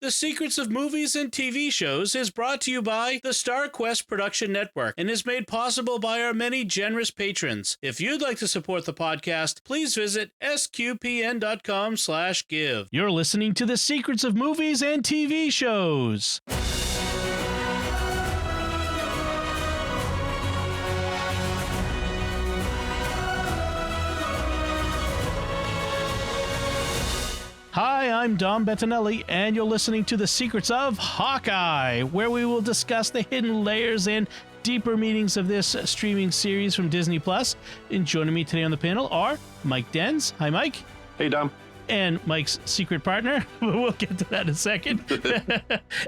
The Secrets of Movies and TV Shows is brought to you by the StarQuest Production Network and is made possible by our many generous patrons. If you'd like to support the podcast, please visit sqpn.com/give. You're listening to The Secrets of Movies and TV Shows. Hi, I'm Dom Bettinelli, and you're listening to The Secrets of Hawkeye, where we will discuss the hidden layers and deeper meanings of this streaming series from Disney+. And joining me today on the panel are Mike Denz. Hi, Mike. Hey, Dom. And Mike's secret partner. We'll get to that in a second.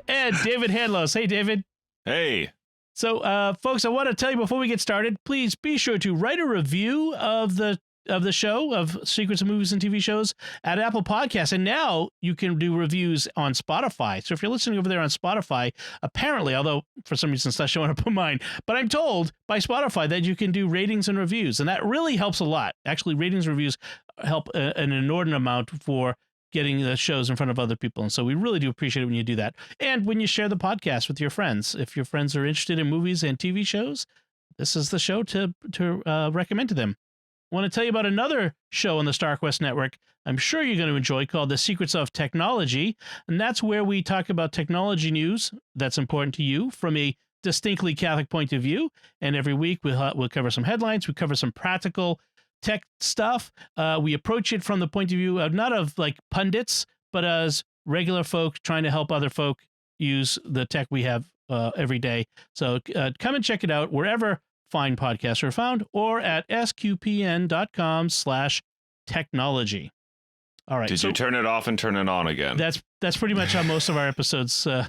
And David Handlos. Hey, David. Hey. So, folks, I want to tell you before we get started, please be sure to write a review of the show of Secrets of Movies and TV Shows at Apple Podcasts. And now you can do reviews on Spotify. So if you're listening over there on Spotify, apparently, although for some reason Slash don't want to put mine, but I'm told by Spotify that you can do ratings and reviews. And that really helps a lot. Actually, ratings and reviews help an inordinate amount for getting the shows in front of other people. And so we really do appreciate it when you do that. And when you share the podcast with your friends. If your friends are interested in movies and TV shows, this is the show to recommend to them. I want to tell you about another show on the StarQuest Network I'm sure you're going to enjoy called The Secrets of Technology, and that's where we talk about technology news that's important to you from a distinctly Catholic point of view. And every week we'll cover some headlines, we cover some practical tech stuff. We approach it from the point of view of not of like pundits, but as regular folk trying to help other folk use the tech we have every day. So come and check it out wherever fine podcasts are found, or at sqpn.com/technology. All right. Did you turn it off and turn it on again? That's pretty much how most of our episodes go.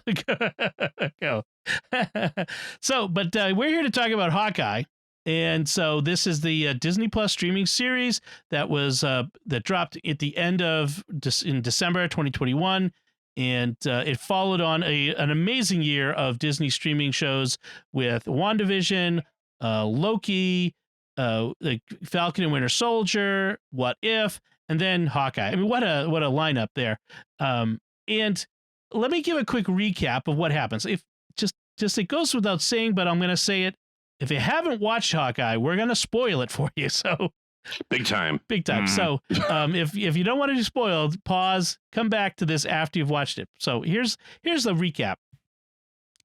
But we're here to talk about Hawkeye. And so this is the Disney Plus streaming series that was that dropped at the end of in December 2021. And it followed on an amazing year of Disney streaming shows with WandaVision, Loki, like Falcon and Winter Soldier, What If, and then Hawkeye. I mean, what a lineup there. And let me give a quick recap of what happens. If just it goes without saying, but I'm going to say it. If you haven't watched Hawkeye, we're going to spoil it for you. So big time. So if you don't want to be spoiled, pause, come back to this after you've watched it. So here's the recap.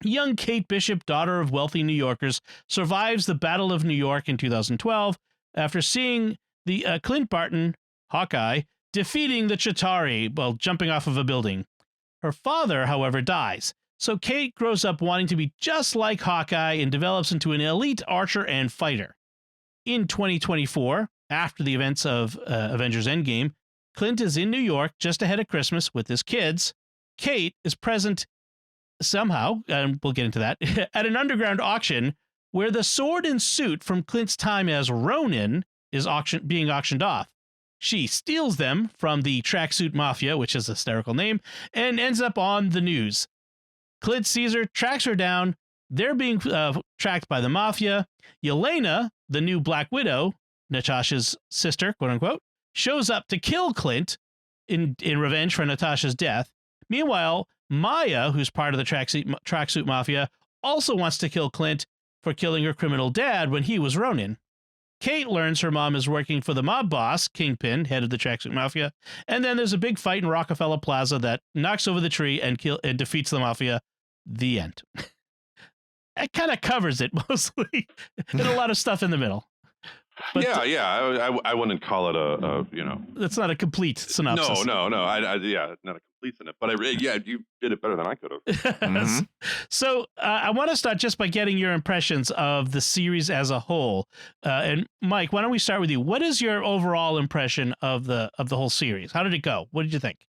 Young Kate Bishop, daughter of wealthy New Yorkers, survives the Battle of New York in 2012 after seeing the Clint Barton, Hawkeye, defeating the Chitauri while jumping off of a building. Her father, however, dies, so Kate grows up wanting to be just like Hawkeye and develops into an elite archer and fighter. In 2024, after the events of Avengers Endgame, Clint is in New York just ahead of Christmas with his kids. Kate is present somehow, and we'll get into that, at an underground auction where the sword and suit from Clint's time as Ronin is being auctioned off. She steals them from the Tracksuit Mafia, which is a hysterical name, and ends up on the news. Clint sees her, tracks her down. They're being tracked by the Mafia. Yelena, the new Black Widow, Natasha's sister, quote unquote, shows up to kill Clint in revenge for Natasha's death. Meanwhile, Maya, who's part of the Tracksuit Mafia, also wants to kill Clint for killing her criminal dad when he was Ronin. Kate learns her mom is working for the mob boss, Kingpin, head of the Tracksuit Mafia, and then there's a big fight in Rockefeller Plaza that knocks over the tree and defeats the Mafia. The end. That kind of covers it mostly, and a lot of stuff in the middle. But I wouldn't call it a That's not a complete synopsis. No. Not a complete synopsis. But you did it better than I could have. Mm-hmm. So I want to start just by getting your impressions of the series as a whole. And Mike, why don't we start with you? What is your overall impression of the whole series? How did it go? What did you think?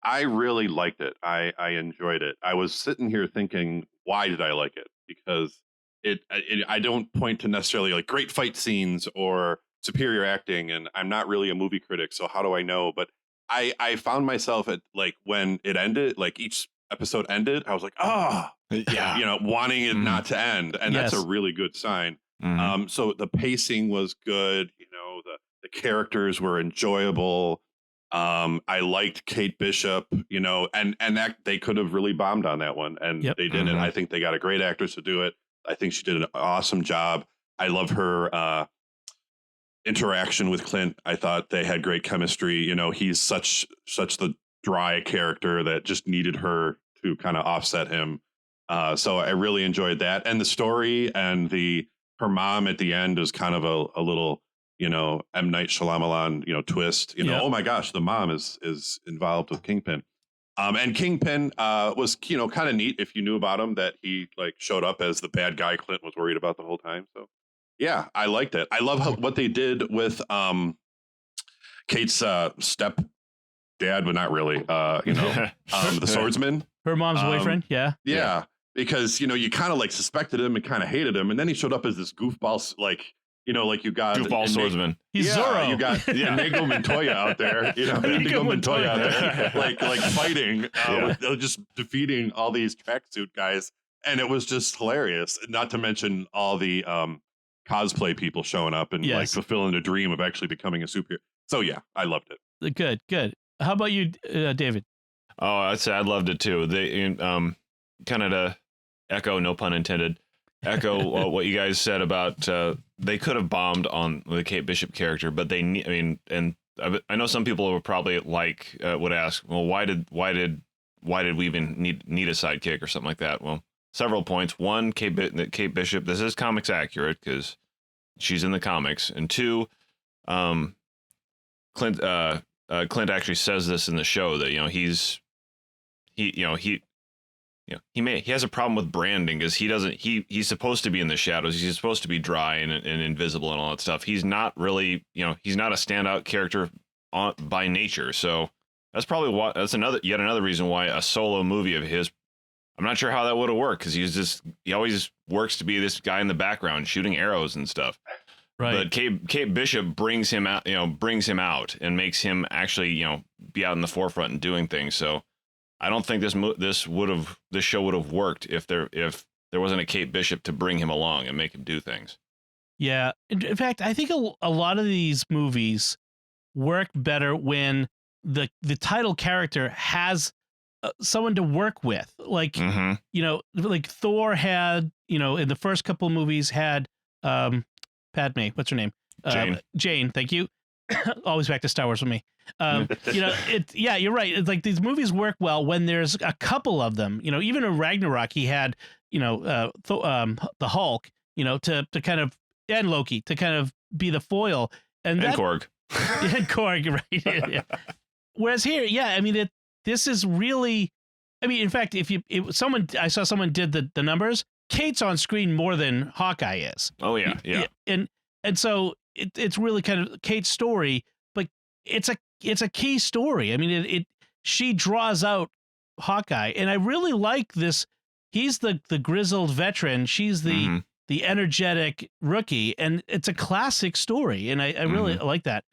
I really liked it. I enjoyed it. I was sitting here thinking, why did I like it? Because I don't point to necessarily like great fight scenes or superior acting, and I'm not really a movie critic, so how do I know? But I found myself at like when it ended, like each episode ended, I was like, wanting it not to end, and that's a really good sign. So the pacing was good, the characters were enjoyable. I liked Kate Bishop, you know, and that they could have really bombed on that one, and they didn't. Mhm. I think they got a great actress to do it. I think she did an awesome job. I love her interaction with Clint. I thought they had great chemistry. You know, he's such the dry character that just needed her to kind of offset him. So I really enjoyed that, and the story and her mom at the end is kind of a little, you know, M. Night Shyamalan, you know, twist. You know, oh my gosh, the mom is involved with Kingpin. And Kingpin was, you know, kind of neat if you knew about him, that he like showed up as the bad guy Clint was worried about the whole time. So yeah, I liked it. I love what they did with Kate's step dad, but not really. You know, the swordsman, her mom's boyfriend. Yeah, because you know you kind of like suspected him and kind of hated him, and then he showed up as this goofball, like, you know, like you got goofball swordsman. He's Zorro. You got Inigo Montoya out there, you know, Inigo Montoya out there, like fighting, with, just defeating all these tracksuit guys, and it was just hilarious. Not to mention all the cosplay people showing up and like fulfilling the dream of actually becoming a superhero. So yeah, I loved it. Good. How about you, David? Oh, I'd say I loved it too. They kind of to echo, no pun intended, what you guys said about they could have bombed on the Kate Bishop character, but I know some people would probably would ask, well, why did we even need a sidekick or something like that? Well, several points. One, Kate Bishop, this is comics accurate because she's in the comics, and two, Clint actually says this in the show that, you know, he has a problem with branding because he's supposed to be in the shadows. He's supposed to be dry and invisible and all that stuff. He's not really, you know, he's not a standout character by nature. So that's probably yet another reason why a solo movie of his, I'm not sure how that would have worked, because he always works to be this guy in the background shooting arrows and stuff. Right. But Kate Bishop brings him out and makes him actually, you know, be out in the forefront and doing things. So I don't think this show would have worked if there wasn't a Kate Bishop to bring him along and make him do things. Yeah. In fact, I think a lot of these movies work better when the title character has someone to work with. Like, you know, like Thor had, you know, in the first couple of movies had Padme, what's her name? Jane, thank you. Always back to Star Wars with me. You know, you're right. It's like these movies work well when there's a couple of them. You know, even in Ragnarok, he had, you know, the Hulk, you know, to kind of, and Loki to kind of be the foil, and Korg. And Korg, right? Yeah. Whereas here, I mean, this is really, I mean, in fact, I saw someone did the numbers. Kate's on screen more than Hawkeye is. Oh yeah. And so it's really kind of Kate's story, but it's a key story. I mean, she draws out Hawkeye, and I really like this. He's the grizzled veteran. She's the energetic rookie, and it's a classic story, and I really like that.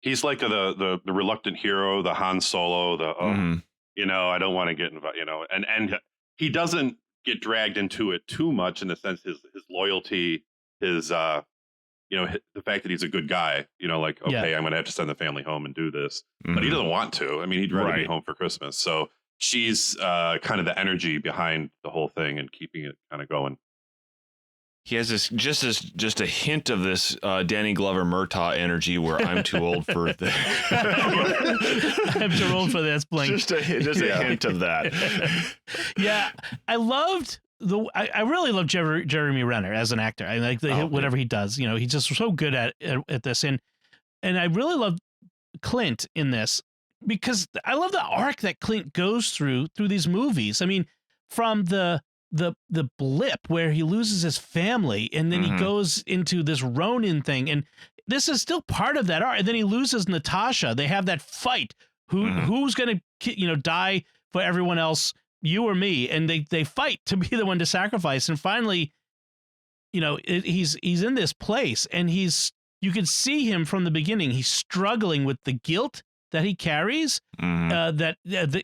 He's like the reluctant hero, the Han Solo, you know, I don't want to get involved, you know, and he doesn't get dragged into it too much in the sense his loyalty, his you know, the fact that he's a good guy, you know, like, okay, I'm going to have to send the family home and do this, but he doesn't want to. I mean, he'd rather be home for Christmas. So she's kind of the energy behind the whole thing and keeping it kind of going. He has just a hint of this Danny Glover Murtaugh energy where I'm too old for this. I'm too old for this, Blink. Just a hint of that. Yeah, I really love Jeremy Renner as an actor. I like whatever he does. You know, he's just so good at this, and I really love Clint in this because I love the arc that Clint goes through these movies. I mean, from the blip where he loses his family, and then he goes into this Ronin thing, and this is still part of that arc. And then he loses Natasha. They have that fight. Who's going to die for everyone else? You or me, and they fight to be the one to sacrifice, and finally, you know, he's in this place, and you can see him from the beginning. He's struggling with the guilt that he carries, that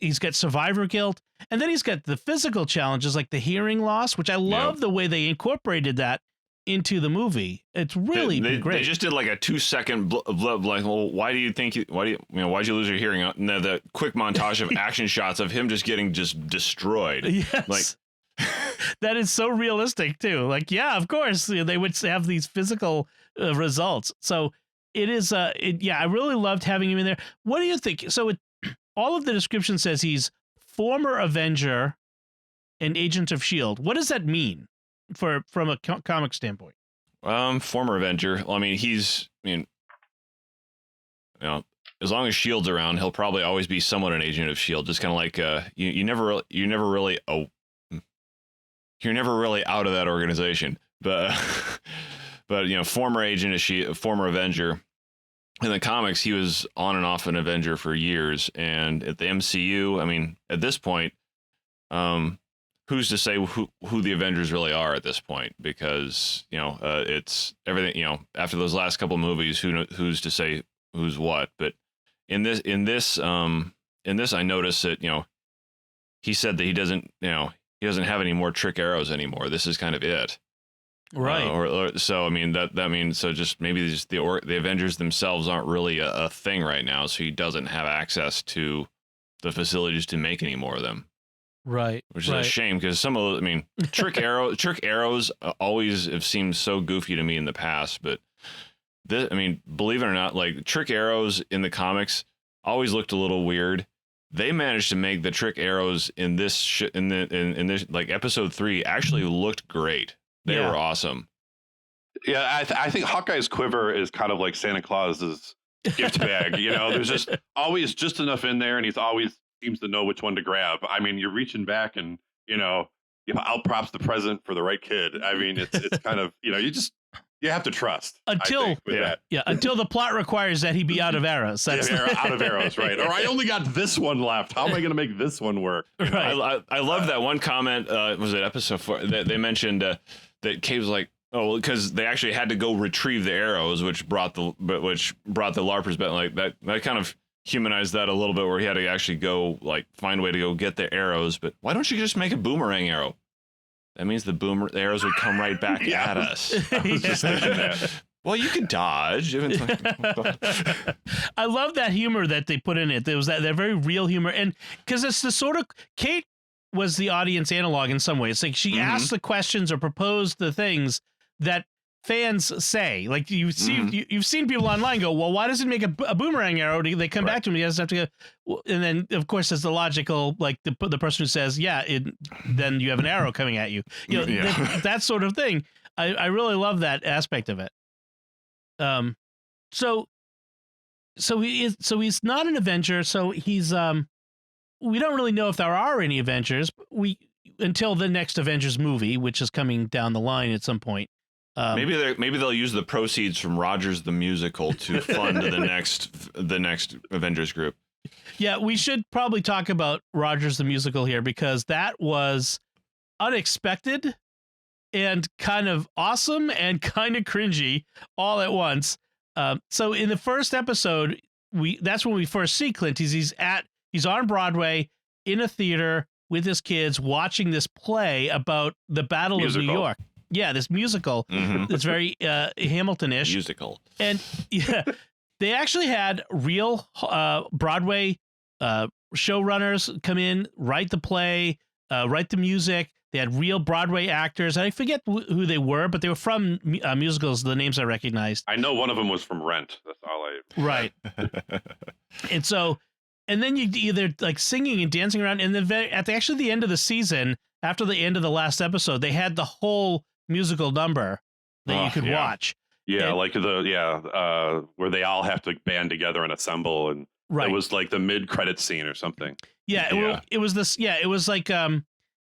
he's got survivor guilt, and then he's got the physical challenges like the hearing loss, which I love the way they incorporated that into the movie. It's really great. They just did like a 2-second like, well, why'd you lose your hearing? And the quick montage of action shots of him just getting just destroyed. Yes. Like that is so realistic too. Like, yeah, of course they would have these physical results. So it is. I really loved having him in there. What do you think? So all of the description says he's former Avenger and Agent of S.H.I.E.L.D. What does that mean from a comic standpoint? Former Avenger. Well, I mean, as long as S.H.I.E.L.D.'s around, he'll probably always be somewhat an agent of S.H.I.E.L.D. Just kind of like you're never really out of that organization, but former agent of S.H.I.E.L.D., former Avenger. In the comics, he was on and off an Avenger for years, and at the MCU, I mean, at this point, who's to say who the Avengers really are at this point? Because it's everything. After those last couple movies, who's to say who's what? But in this, I noticed that he said that he doesn't have any more trick arrows anymore. This is kind of it. Right. So I mean that means just maybe the Avengers themselves aren't really a thing right now. So he doesn't have access to the facilities to make any more of them. Right. Which is a shame because some of trick arrows always have seemed so goofy to me in the past. But believe it or not, like trick arrows in the comics always looked a little weird. They managed to make the trick arrows in this in this like episode 3 actually looked great. They were awesome. Yeah, I think Hawkeye's quiver is kind of like Santa Claus's gift bag. There's just always just enough in there, and he's always seems to know which one to grab. I mean, you're reaching back, and outprops the present for the right kid. I mean, it's kind of you have to trust until the plot requires that he be out of arrows. That's out of arrows, right? Or I only got this one left. How am I going to make this one work? Right. I love that one comment. Was it episode 4 that they mentioned that Cave was like, oh, because they actually had to go retrieve the arrows, which brought the Larpers back. Like that kind of humanized that a little bit, where he had to actually go find a way to go get the arrows. But why don't you just make a boomerang arrow? That means the arrows would come right back at us. I was just thinking that. Well, you could dodge. I love that humor that they put in it. There was that very real humor, and because it's the sort of Kate was the audience analog in some ways. Like she asked the questions or proposed the things that fans say. Like you've seen people online go, well, why does it make a boomerang arrow? They come back to him. He doesn't have to go. And then of course there's the logical, like the person who says, then you have an arrow coming at you. That sort of thing. I really love that aspect of it. So he's not an Avenger. So he's we don't really know if there are any Avengers. Until the next Avengers movie, which is coming down the line at some point. Maybe they'll use the proceeds from Rogers the Musical to fund the next Avengers group. Yeah, we should probably talk about Rogers the Musical here, because that was unexpected and kind of awesome and kind of cringy all at once. So in the first episode, that's when we first see Clint. He's on Broadway in a theater with his kids watching this play about the Battle of New York. Yeah, this musical. It's very Hamilton-ish. Musical. And they actually had real Broadway showrunners come in, write the play, write the music. They had real Broadway actors. I forget who they were, but they were from musicals, the names I recognized. I know one of them was from Rent. That's all I... Right. And then you either like singing and dancing around, and then at the end of the season, after the end of the last episode, they had the whole musical number that you could watch. Yeah, where they all have to band together and assemble, and it was like the mid-credit scene or something. Yeah, it was this. Yeah, it was like and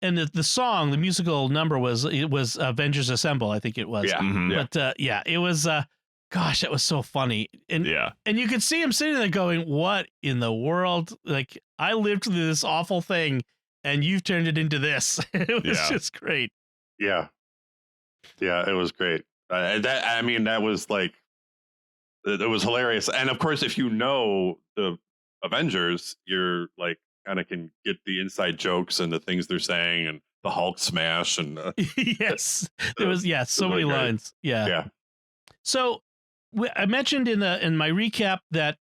the song, the musical number was Avengers Assemble, I think it was. Yeah, but it was. Gosh, that was so funny. And you could see him sitting there going, what in the world? Like, I lived through this awful thing and you've turned it into this. It was just great. Yeah. Yeah, it was great. That was like, it was hilarious. And of course, if you know the Avengers, you're like, kind of can get the inside jokes and the things they're saying. And the Hulk smash and Yes, there was so many great. lines. Yeah. So I mentioned in my recap that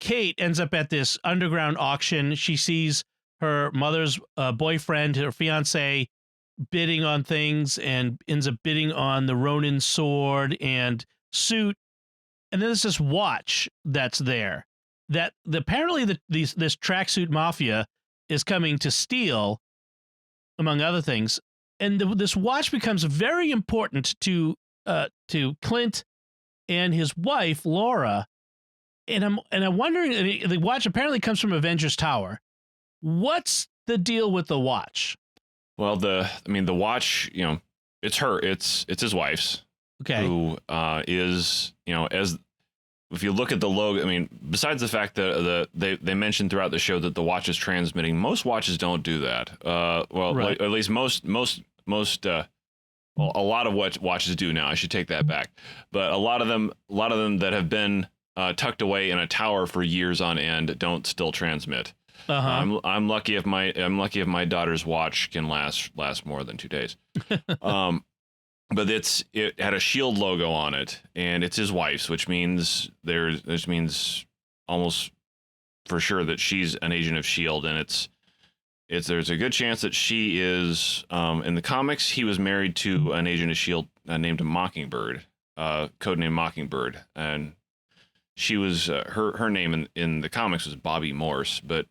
Kate ends up at this underground auction. She sees her mother's boyfriend, her fiance, bidding on things, and ends up bidding on the Ronin sword and suit. And then there's this watch that's there that apparently this Tracksuit Mafia is coming to steal, among other things. And this watch becomes very important to Clint and his wife Laura. And I'm wondering, the watch apparently comes from Avengers Tower. What's the deal with the watch? Well, the watch, it's his wife's. Okay. Who is, as if you look at the logo, besides the fact that they mentioned throughout the show that the watch is transmitting, most watches don't do that. Right. At least most a lot of what watches do now. I should take that back. But a lot of them that have been tucked away in a tower for years on end don't still transmit. Uh-huh. I'm lucky if my daughter's watch can last more than 2 days. But it had a shield logo on it, and it's his wife's, which means this means almost for sure that she's an agent of shield, and there's a good chance that she is. In the comics, he was married to an agent of shield named Mockingbird, codename Mockingbird, and she was her name in the comics was Bobby Morse, but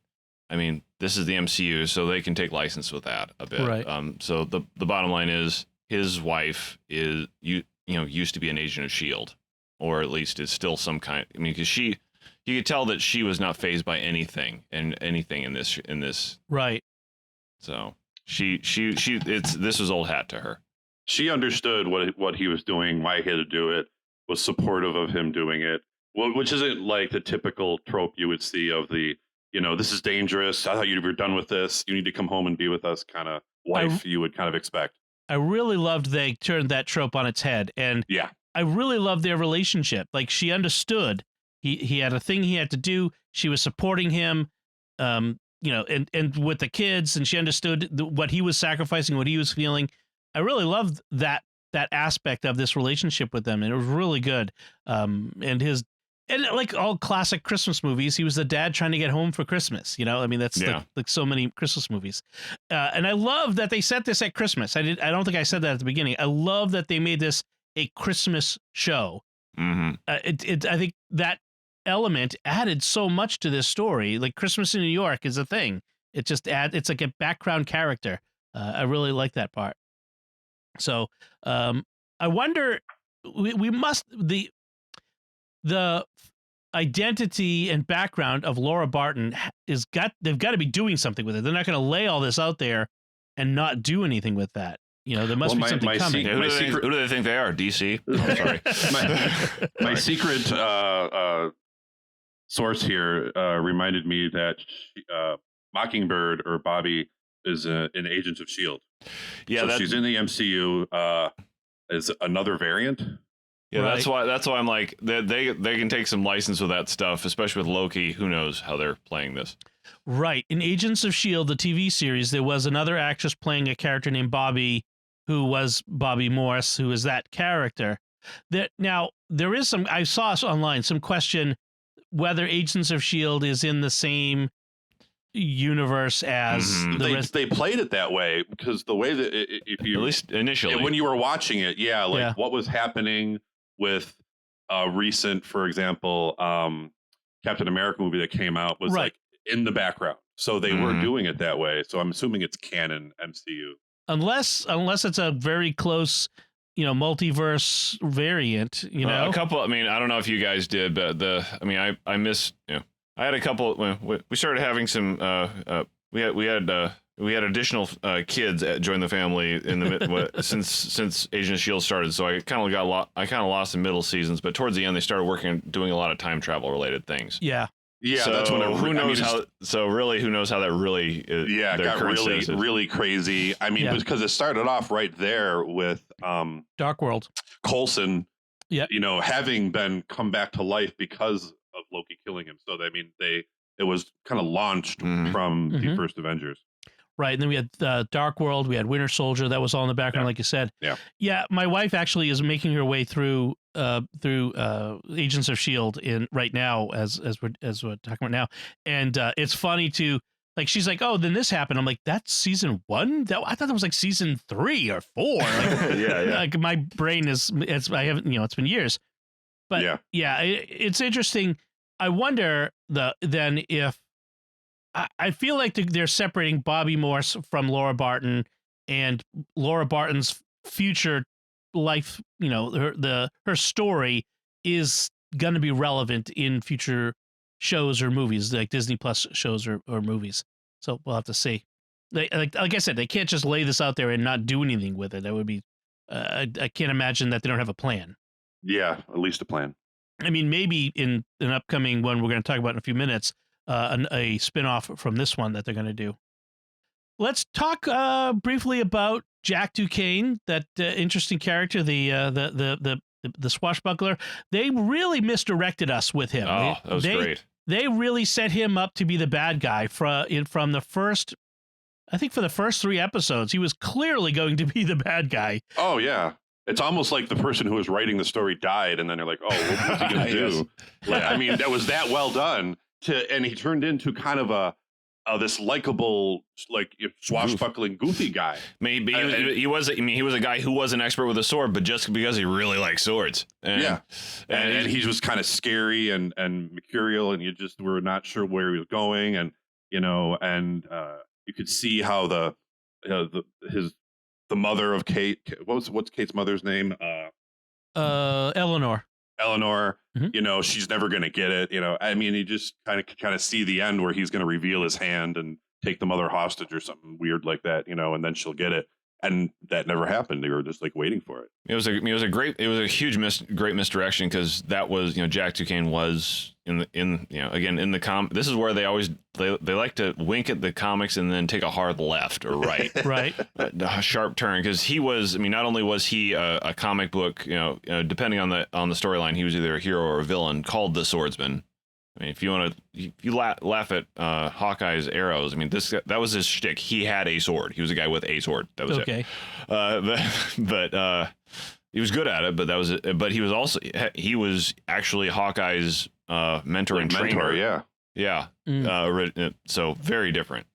this is the MCU, so they can take license with that a bit. Right. So the bottom line is his wife is used to be an agent of shield, or at least is still some kind. Because you could tell that she was not fazed by anything in this. Right. So this was old hat to her. She understood what he was doing, why he had to do it, was supportive of him doing it. Well, which isn't like the typical trope you would see of the, this is dangerous. I thought you were done with this. You need to come home and be with us kind of wife you would kind of expect. I really loved they turned that trope on its head. And I really loved their relationship. Like, she understood he had a thing he had to do. She was supporting him, and with the kids, and she understood what he was sacrificing, what he was feeling. I really loved that aspect of this relationship with them. And it was really good. And like all classic Christmas movies, he was the dad trying to get home for Christmas. That's like so many Christmas movies. And I love that they set this at Christmas. I don't think I said that at the beginning. I love that they made this a Christmas show. Mm-hmm. I think that element added so much to this story. Like, Christmas in New York is a thing. It just it's like a background character. I really like that part. So I wonder, we must the identity and background of Laura Barton they've got to be doing something with it. They're not going to lay all this out there and not do anything with that. There must be something coming. Who do they think they are? DC? Oh, sorry. my secret source here reminded me that Mockingbird or Bobby is an agent of shield. Yeah, so she's in the MCU as another variant. Yeah, right. That's why I'm like, they can take some license with that stuff, especially with Loki. Who knows how they're playing this? Right. In Agents of S.H.I.E.L.D., the TV series, there was another actress playing a character named Bobby, who was Bobby Morse, who is that character. Now, there is I saw online some question whether Agents of S.H.I.E.L.D. is in the same universe as the rest. They played it that way because the way that if you, at least initially, when you were watching it, what was happening with recent, for example, Captain America movie that came out was like in the background. So they were doing it that way. So I'm assuming it's canon MCU. Unless it's a very close, multiverse variant, a couple. I don't know if you guys did, but I missed, I had a couple. We started having some. We had additional kids join the family in the since Agent of S.H.I.E.L.D. started. So I kind of lost the middle seasons, but towards the end they started doing a lot of time travel related things. Yeah. Yeah, so that's when who knows how. So really, who knows how that really? It got really crazy. Because it started off right there with Dark World, Coulson. Yeah, having been come back to life because of Loki killing him. So it was kind of launched from the first Avengers. Right, and then we had Dark World, we had Winter Soldier, that was all in the background, like you said. Yeah. My wife actually is making her way through Agents of Shield right now as we're talking about now, and it's funny to like she's like, oh, then this happened. I'm like, that's season 1. I thought that was like season 3 or 4. Like, yeah. Like my brain I haven't it's been years, but it's interesting. I wonder then if. I feel like they're separating Bobby Morse from Laura Barton, and Laura Barton's future life, her story is going to be relevant in future shows or movies, like Disney Plus shows or movies. So we'll have to see. Like I said, they can't just lay this out there and not do anything with it. That would be, I can't imagine that they don't have a plan. Yeah, at least a plan. I mean, maybe in an upcoming one we're going to talk about in a few minutes, a spinoff from this one that they're going to do. Let's talk briefly about Jack Dukane, that interesting character, the swashbuckler. They really misdirected us with him. Oh, that was great. They really set him up to be the bad guy from the first. I think for the first 3 episodes, he was clearly going to be the bad guy. Oh yeah. It's almost like the person who was writing the story died, and then they're like, "Oh, what's he gonna do?" Like, I mean, that was that well done. And he turned into kind of this likable, like swashbuckling, goofy guy. Maybe he was. I mean, he was a guy who was an expert with a sword, but just because he really liked swords. And he was kind of scary and mercurial, and you just were not sure where he was going, and you could see how the mother of Kate. What's Kate's mother's name? Eleanor. Mm-hmm. She's never going to get it. I mean, you just kind of see the end where he's going to reveal his hand and take the mother hostage or something weird like that, and then she'll get it. And that never happened. They were just like waiting for it. It was a huge great misdirection, because that was, Jack Dukane was in the comic. This is where they like to wink at the comics and then take a hard left or right. Right. A sharp turn, because he was, not only was he a comic book, depending on the storyline, he was either a hero or a villain, called the Swordsman. I mean, if you laugh at Hawkeye's arrows, I mean, that was his shtick. He had a sword. He was a guy with a sword. That was okay. But he was good at it. But that was it. But he was actually Hawkeye's mentor and trainer. Yeah. So very different.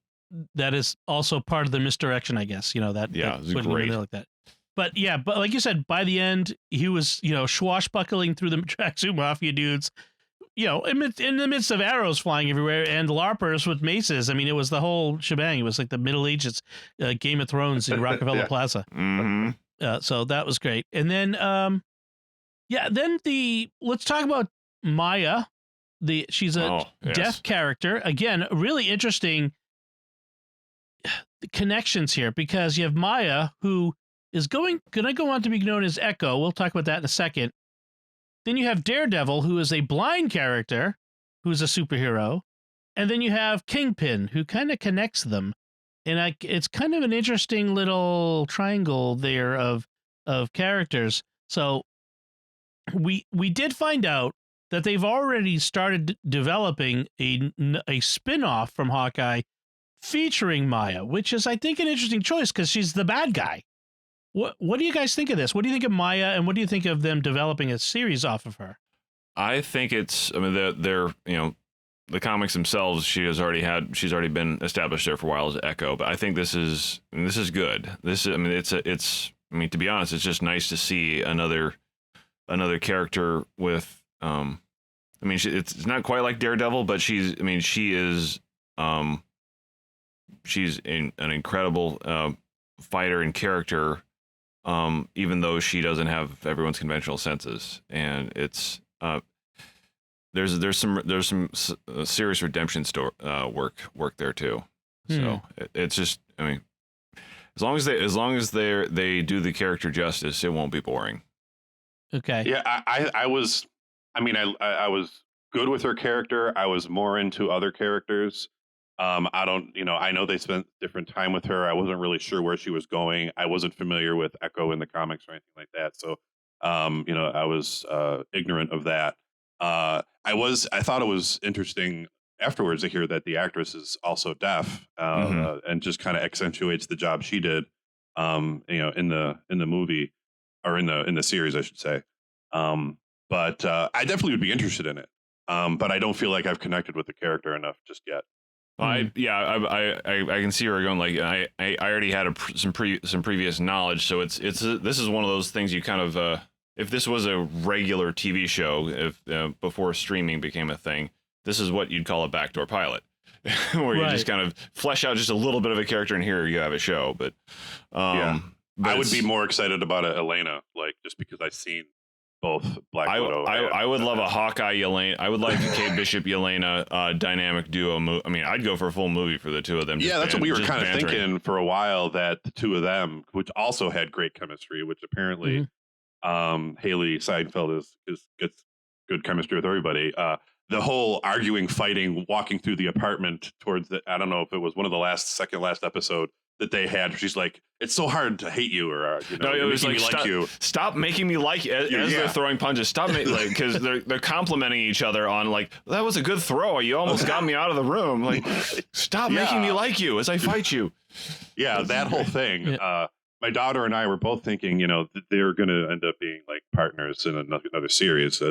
That is also part of the misdirection, I guess. That it was great. Like that. But like you said, by the end, he was swashbuckling through the Tracksuit Mafia dudes. In the midst of arrows flying everywhere and Larpers with maces. I mean, it was the whole shebang. It was like the Middle Ages, Game of Thrones in Rockefeller Plaza. Mm-hmm. So that was great. And then, let's talk about Maya. She's a deaf character. Again, really interesting connections here, because you have Maya, who is going to go on to be known as Echo. We'll talk about that in a second. Then you have Daredevil, who is a blind character, who's a superhero. And then you have Kingpin, who kind of connects them. And it's kind of an interesting little triangle there of characters. So we did find out that they've already started developing a spin-off from Hawkeye featuring Maya, which is, I think, an interesting choice, because she's the bad guy. What do you guys think of this? What do you think of Maya, and what do you think of them developing a series off of her? I think they're the comics themselves. She's already been established there for a while as Echo, but I think this is good. To be honest, it's just nice to see another character with it's not quite like Daredevil, but she's an incredible fighter and character. Even though she doesn't have everyone's conventional senses, and it's there's some serious redemption work there too. So it's just, as long as they do the character justice, it won't be boring. Okay. Yeah, I was good with her character. I was more into other characters. I know they spent different time with her. I wasn't really sure where she was going. I wasn't familiar with Echo in the comics or anything like that. So, I was ignorant of that. I thought it was interesting afterwards I hear that the actress is also deaf, and just kind of accentuates the job she did, in the movie, or in the series, I should say. But I definitely would be interested in it. But I don't feel like I've connected with the character enough just yet. I can see where you're going. Like I already had some previous knowledge, so this is one of those things you kind of if this was a regular TV show, if before streaming became a thing, this is what you'd call a backdoor pilot, where you just kind of flesh out just a little bit of a character, and here you have a show. But but I would be more excited about Elena, like just because I've seen both Black Widow. I would love a Hawkeye Yelena. I would like a Kate Bishop Yelena dynamic duo. I mean, I'd go for a full movie for the two of them. Yeah, that's what we were kind of thinking for a while, that the two of them, which also had great chemistry, which apparently Haley Seinfeld gets good chemistry with everybody. The whole arguing, fighting, walking through the apartment towards I don't know if it was one of the second last episode that they had. She's like, "It's so hard to hate you," or no, it was like, stop making me like you. As they're throwing punches. Stop like, because they're complimenting each other on like, that was a good throw. You almost got me out of the room. Like, stop making me like you as I fight you. Yeah, that whole thing. My daughter and I were both thinking, that they're going to end up being like partners in another series.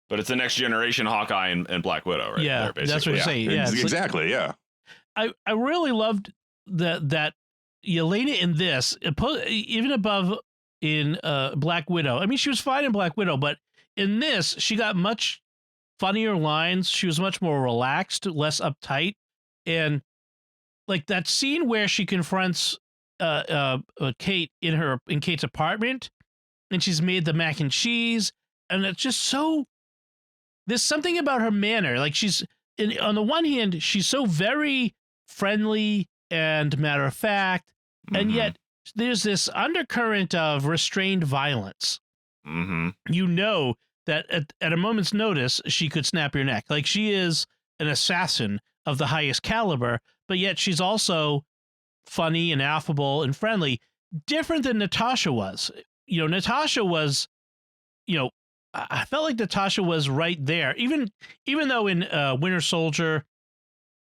But it's the next generation Hawkeye and Black Widow, right? Yeah, there, that's what you're saying. Yeah, exactly. Yeah. I really loved that Yelena in this, even above in Black Widow. I mean, she was fine in Black Widow, but in this, she got much funnier lines. She was much more relaxed, less uptight, and like that scene where she confronts Kate in Kate's apartment, and she's made the mac and cheese, and it's just so. There's something about her manner, like on the one hand, she's so very friendly and matter of fact, and yet there's this undercurrent of restrained violence. You know that at a moment's notice, she could snap your neck. Like, she is an assassin of the highest caliber, but yet she's also funny and affable and friendly, different than Natasha was. Natasha was, I felt like Natasha was right there, even though in Winter Soldier,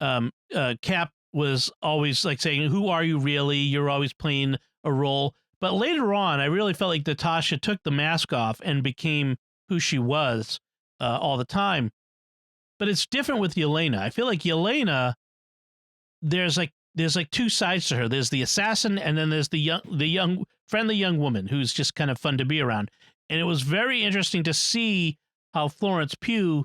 Cap was always like saying, "Who are you really? You're always playing a role." But later on, I really felt like Natasha took the mask off and became who she was all the time. But it's different with Yelena. I feel like Yelena, there's like two sides to her. There's the assassin, and then there's the young friendly young woman who's just kind of fun to be around. And it was very interesting to see how Florence Pugh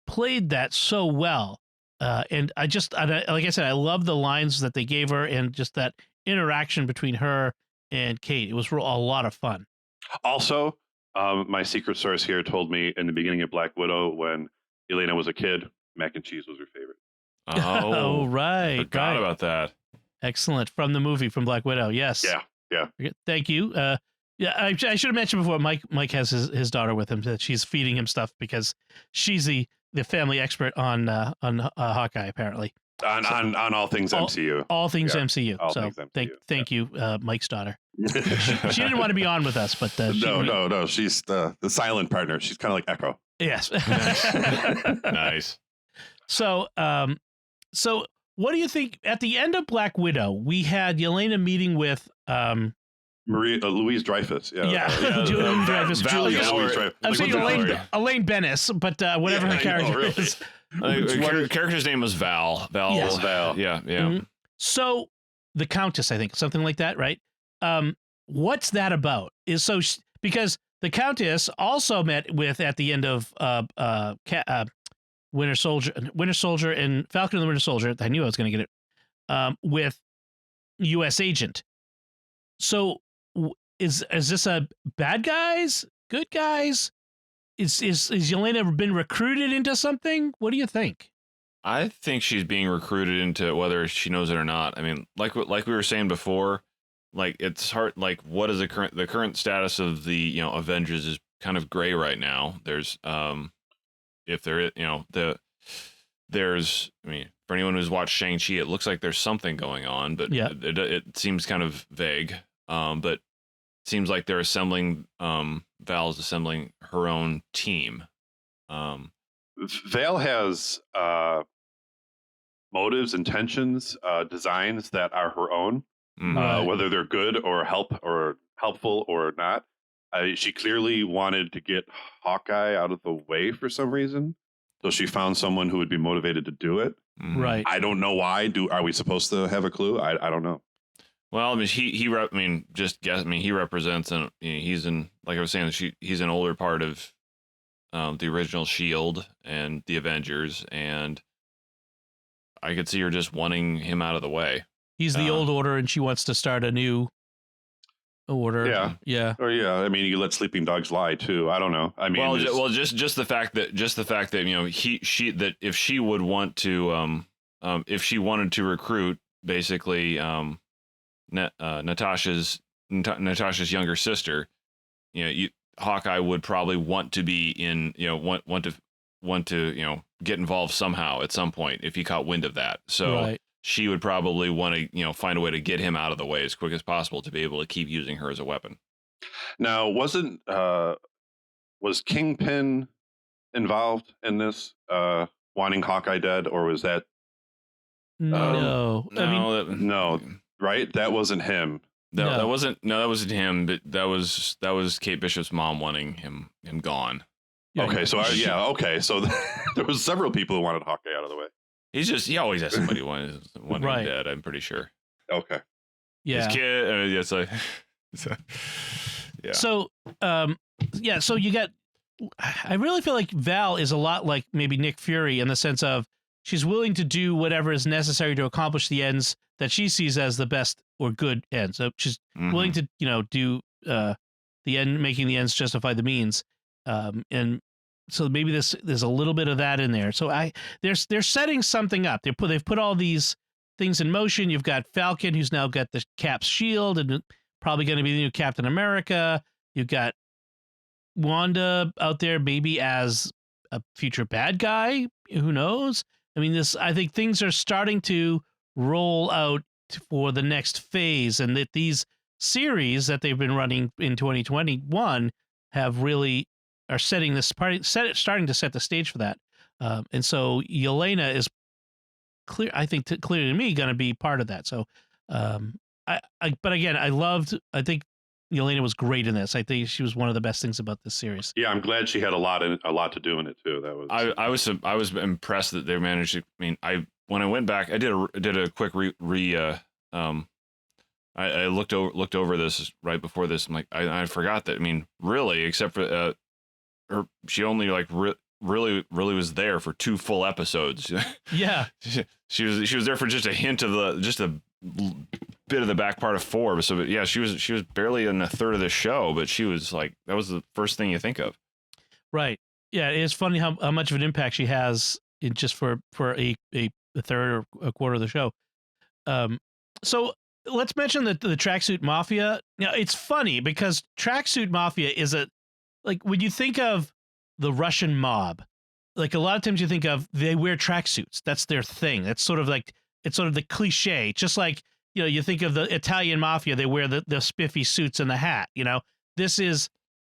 played that so well. And like I said, I love the lines that they gave her and just that interaction between her and Kate. It was a lot of fun. Also, my secret source here told me in the beginning of Black Widow, when Elena was a kid, mac and cheese was her favorite. Oh, right. Forgot about that. Excellent. From the movie, from Black Widow. Yes. Yeah. Thank you. I should have mentioned before, Mike has his daughter with him, that she's feeding him stuff because she's the family expert on Hawkeye, apparently. On all things MCU. All things MCU. All things MCU. Thank you, Mike's daughter. She didn't want to be on with us, but no. She's the silent partner. She's kind of like Echo. Yes. Nice. So what do you think? At the end of Black Widow, we had Yelena meeting with Louise Dreyfus. Louise Dreyfus. I'm saying Elaine Bennis, but whatever her character is. Her character's name was Val. Yes. Val. Yeah. Mm-hmm. So the Countess, I think, something like that, right? What's that about? Because the Countess also met with at the end of Winter Soldier and Falcon and the Winter Soldier. I knew I was going to get it with U.S. Agent. So is this a bad guys, good guys? Is Yelena ever been recruited into something? What do you think? I think she's being recruited into, whether she knows it or not. I mean, like we were saying before, like it's hard. Like, what is the current status of the Avengers is kind of gray right now. There's if there is there's, I mean, for anyone who's watched Shang-Chi, it looks like there's something going on, but it seems kind of vague. But it seems like they're assembling, Val's assembling her own team. Vale has motives, intentions, designs that are her own, Right. whether they're good or helpful or not. She clearly wanted to get Hawkeye out of the way for some reason, so she found someone who would be motivated to do it. Right. I don't know why. Are we supposed to have a clue? I don't know. Well, I mean, just guess. I mean, he represents, and he's in, like I was saying, he's an older part of the original Shield and the Avengers, and I could see her just wanting him out of the way. He's the old order, and she wants to start a new order. Yeah. Or I mean, you let sleeping dogs lie too. I don't know. I mean, just the fact that that if she would want to if she wanted to recruit basically Natasha's younger sister, Hawkeye would probably want to be in, want to get involved somehow at some point if he caught wind of that. So she would probably want to find a way to get him out of the way as quick as possible to be able to keep using her as a weapon. Now, was Kingpin involved in this, wanting Hawkeye dead, or was that? No. No, right? That wasn't him. No, that wasn't him. But that was Kate Bishop's mom wanting him gone. Okay, so so there was several people who wanted Hawkeye out of the way. He always has somebody wanting him dead. I'm pretty sure. Okay. Yeah. His kid. It's like. Yeah. So, so you got. I really feel like Val is a lot like maybe Nick Fury in the sense of she's willing to do whatever is necessary to accomplish the ends that she sees as the best or good ends. So she's willing to, do the end, making the ends justify the means. And so maybe there's a little bit of that in there. So they're setting something up. They've put all these things in motion. You've got Falcon, who's now got the Cap's shield and probably going to be the new Captain America. You've got Wanda out there maybe as a future bad guy. Who knows? I mean, I think things are starting to roll out for the next phase, and that these series that they've been running in 2021 have really are setting this starting to set the stage for that. And so Yelena is clear, I think, clear to me, going to be part of that. So, but again, I think Yelena was great in this. I think she was one of the best things about this series. Yeah, I'm glad she had a lot to do in it too. That was I was impressed that they managed to. I mean, when I went back, I did a quick I looked over this right before this. I'm like, I forgot that. I mean, really, except for she only really was there for 2 full episodes. Yeah, she was there for just a hint of a bit of the back part of 4. So yeah, she was barely in a third of the show, but she was like, that was the first thing you think of. Right. Yeah, it's funny how much of an impact she has in just for a third or a quarter of the show. So let's mention the Tracksuit Mafia. Now, it's funny because Tracksuit Mafia is when you think of the Russian mob, like a lot of times you think of they wear tracksuits. That's their thing. That's sort of like, it's sort of the cliche. Just like, you think of the Italian mafia, they wear the spiffy suits and the hat. This is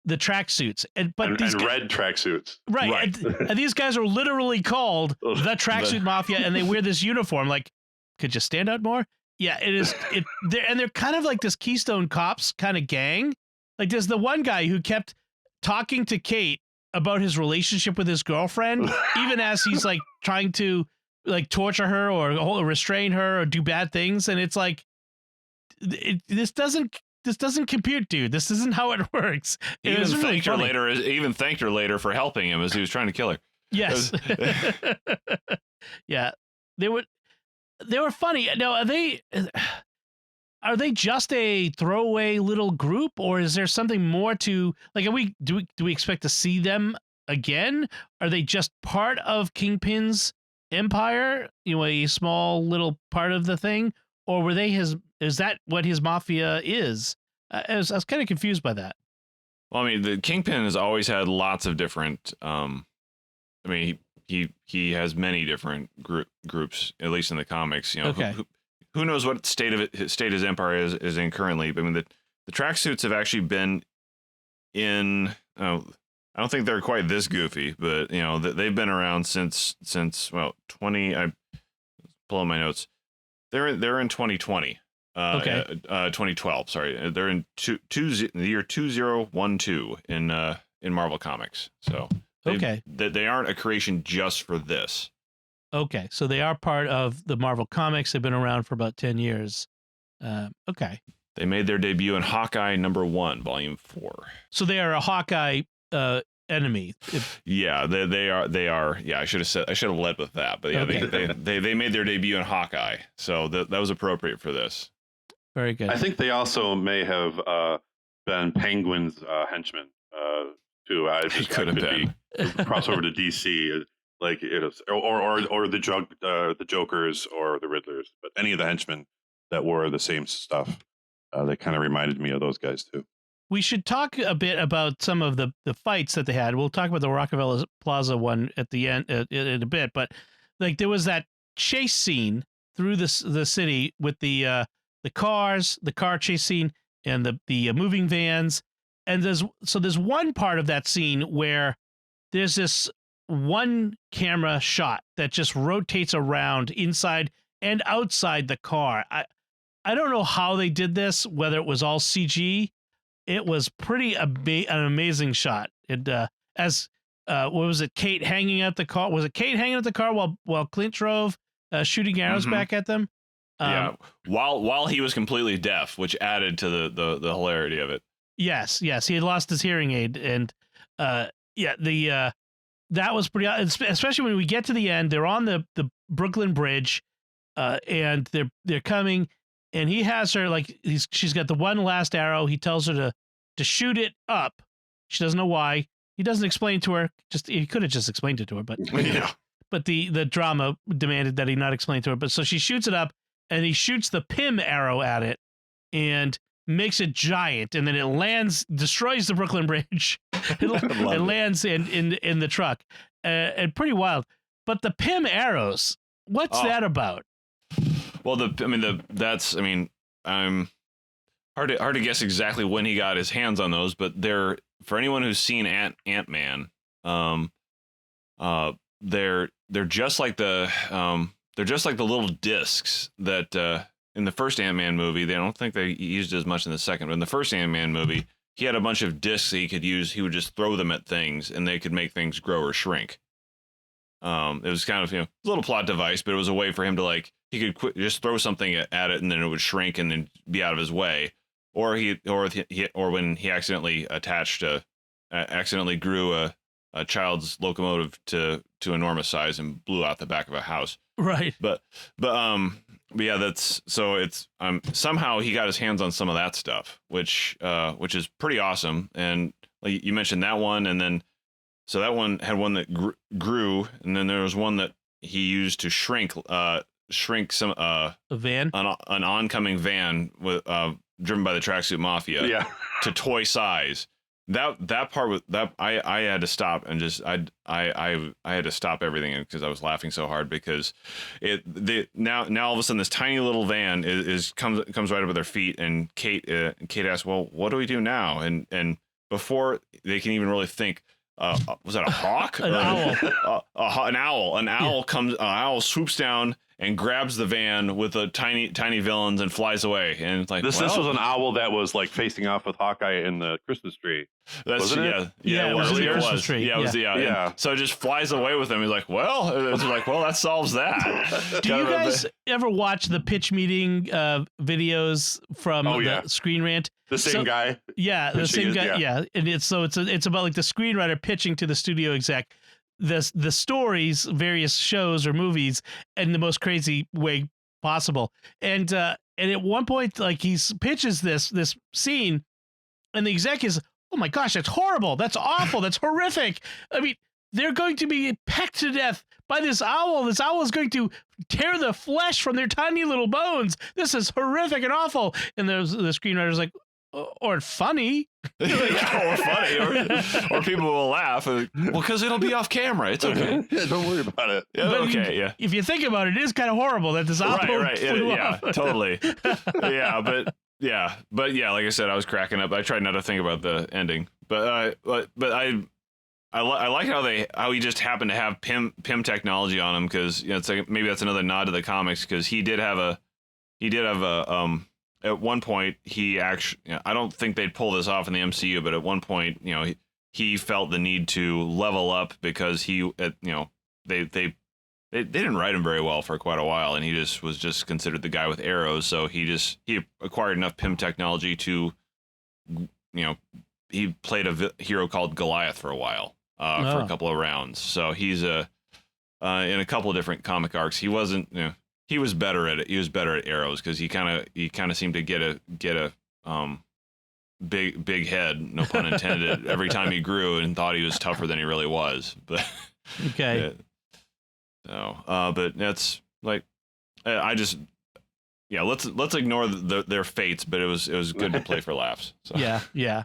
the tracksuits, and red tracksuits, right? And these guys are literally called the Tracksuit Mafia, and they wear this uniform. Like, could you stand out more? Yeah, it is. They're kind of like this Keystone Cops kind of gang. Like, there's the one guy who kept talking to Kate about his relationship with his girlfriend, even as he's like trying to torture her or restrain her or do bad things. And it's like, this doesn't compute, dude. This isn't how it works. Even thanked her later for helping him as he was trying to kill her. Yes. Yeah. They were funny. Now, are they just a throwaway little group, or is there something more to, like, do we expect to see them again? Are they just part of Kingpin's empire, a small little part of the thing, or were they is that what his mafia is? I was kind of confused by that. Well, I mean, the Kingpin has always had lots of different, he has many different groups, at least in the comics, Okay. Who knows what state his empire is in currently, but I mean, the tracksuits have actually been in, I I don't think they're quite this goofy, but you know they've been around since 20. I pull up my notes. They're in 2020. 2012. Sorry, they're in the year 2012 in Marvel Comics. So they aren't a creation just for this. Okay, so they are part of the Marvel Comics. They've been around for about 10 years. Okay. They made their debut in Hawkeye #1, Volume 4. So they are a Hawkeye enemy. Yeah, they are. Yeah, I should have led with that. But yeah, they made their debut in Hawkeye, so that was appropriate for this. Very good. I think they also may have been Penguin's henchmen too. It could have been crossover to DC. Like it is, or the Jokers or the Riddlers, but any of the henchmen that wore the same stuff, they kind of reminded me of those guys too. We should talk a bit about some of the fights that they had. We'll talk about the Rockefeller Plaza one at the end in a bit, but like there was that chase scene through the city with the cars, the car chase scene, and the moving vans, and there's one part of that scene where there's this one camera shot that just rotates around inside and outside the car. I don't know how they did this, whether it was all CG. It was pretty an amazing shot. It what was it? Kate hanging out the car? Was it Kate hanging out the car while Clint drove, shooting arrows back at them? Yeah, while he was completely deaf, which added to the hilarity of it. Yes, he had lost his hearing aid, and that was pretty, especially when we get to the end. They're on the Brooklyn Bridge, and they're coming, and he has her like she's got the one last arrow. He tells her to shoot it up. She doesn't know why. He doesn't explain to her. He could have just explained it to her, but yeah. But the drama demanded that he not explain to her. But so she shoots it up, and he shoots the Pym arrow at it, and makes it giant, and then it lands, destroys the Brooklyn Bridge. It lands in the truck, and pretty wild. But the Pym arrows, what's that about? Well, I'm hard to guess exactly when he got his hands on those, but they're, for anyone who's seen Ant-Man, they're just like the little discs that in the first Ant-Man movie. I don't think they used as much in the second, but in the first Ant-Man movie, he had a bunch of discs that he could use. He would just throw them at things, and they could make things grow or shrink. It was kind of a little plot device, but it was a way for him to he could just throw something at it, and then it would shrink and then be out of his way. Or when he accidentally grew a child's locomotive to enormous size and blew out the back of a house. Right. But yeah, that's so it's somehow he got his hands on some of that stuff, which is pretty awesome. And like you mentioned that one, and then so that one had one that grew, and then there was one that he used to shrink some a van, an oncoming van with driven by the Tracksuit Mafia, to toy size. That part was that I had to stop and just I had to stop everything because I was laughing so hard because now all of a sudden this tiny little van comes right up at their feet, and Kate asks, well, what do we do now? And before they can even really think, was that a hawk? An owl. An owl swoops down and grabs the van with the tiny villains and flies away. And it's like, this was an owl that was like facing off with Hawkeye in the Christmas tree. Wasn't it? Yeah, it was in the Christmas tree. Yeah, it was yeah. So it just flies away with him. He's like, well, that solves that. Do you guys ever watch the pitch meeting videos from the Screen Rant? The same guy. Yeah, the same guy. Yeah, and it's about like the screenwriter pitching to the studio exec the stories, various shows or movies, in the most crazy way possible. And at one point, like he pitches this scene, and the exec is, oh my gosh, that's horrible, that's awful, that's horrific. I mean, they're going to be pecked to death by this owl. This owl is going to tear the flesh from their tiny little bones. This is horrific and awful. And the screenwriter's like, or funny. Or funny, or people will laugh. Well, because it'll be off camera. It's okay. Yeah, don't worry about it. Yeah, okay, yeah. If you think about it, it is kind of horrible that this owl flew off. Totally. But like I said, I was cracking up. I tried not to think about the ending, but I like how he just happened to have PIM technology on him, because it's like maybe that's another nod to the comics, because he did have a at one point he actually, I don't think they'd pull this off in the MCU, but at one point he felt the need to level up because they didn't write him very well for quite a while, and he was considered the guy with arrows. So he acquired enough PIM technology to, he played a hero called Goliath for a while, for a couple of rounds. So he's in a couple of different comic arcs. He wasn't, he was better at it. He was better at arrows because he kind of seemed to get a big head, no pun intended, every time he grew, and thought he was tougher than he really was. But okay. So, but that's like, let's ignore their fates, but it was good to play for laughs. So. Yeah.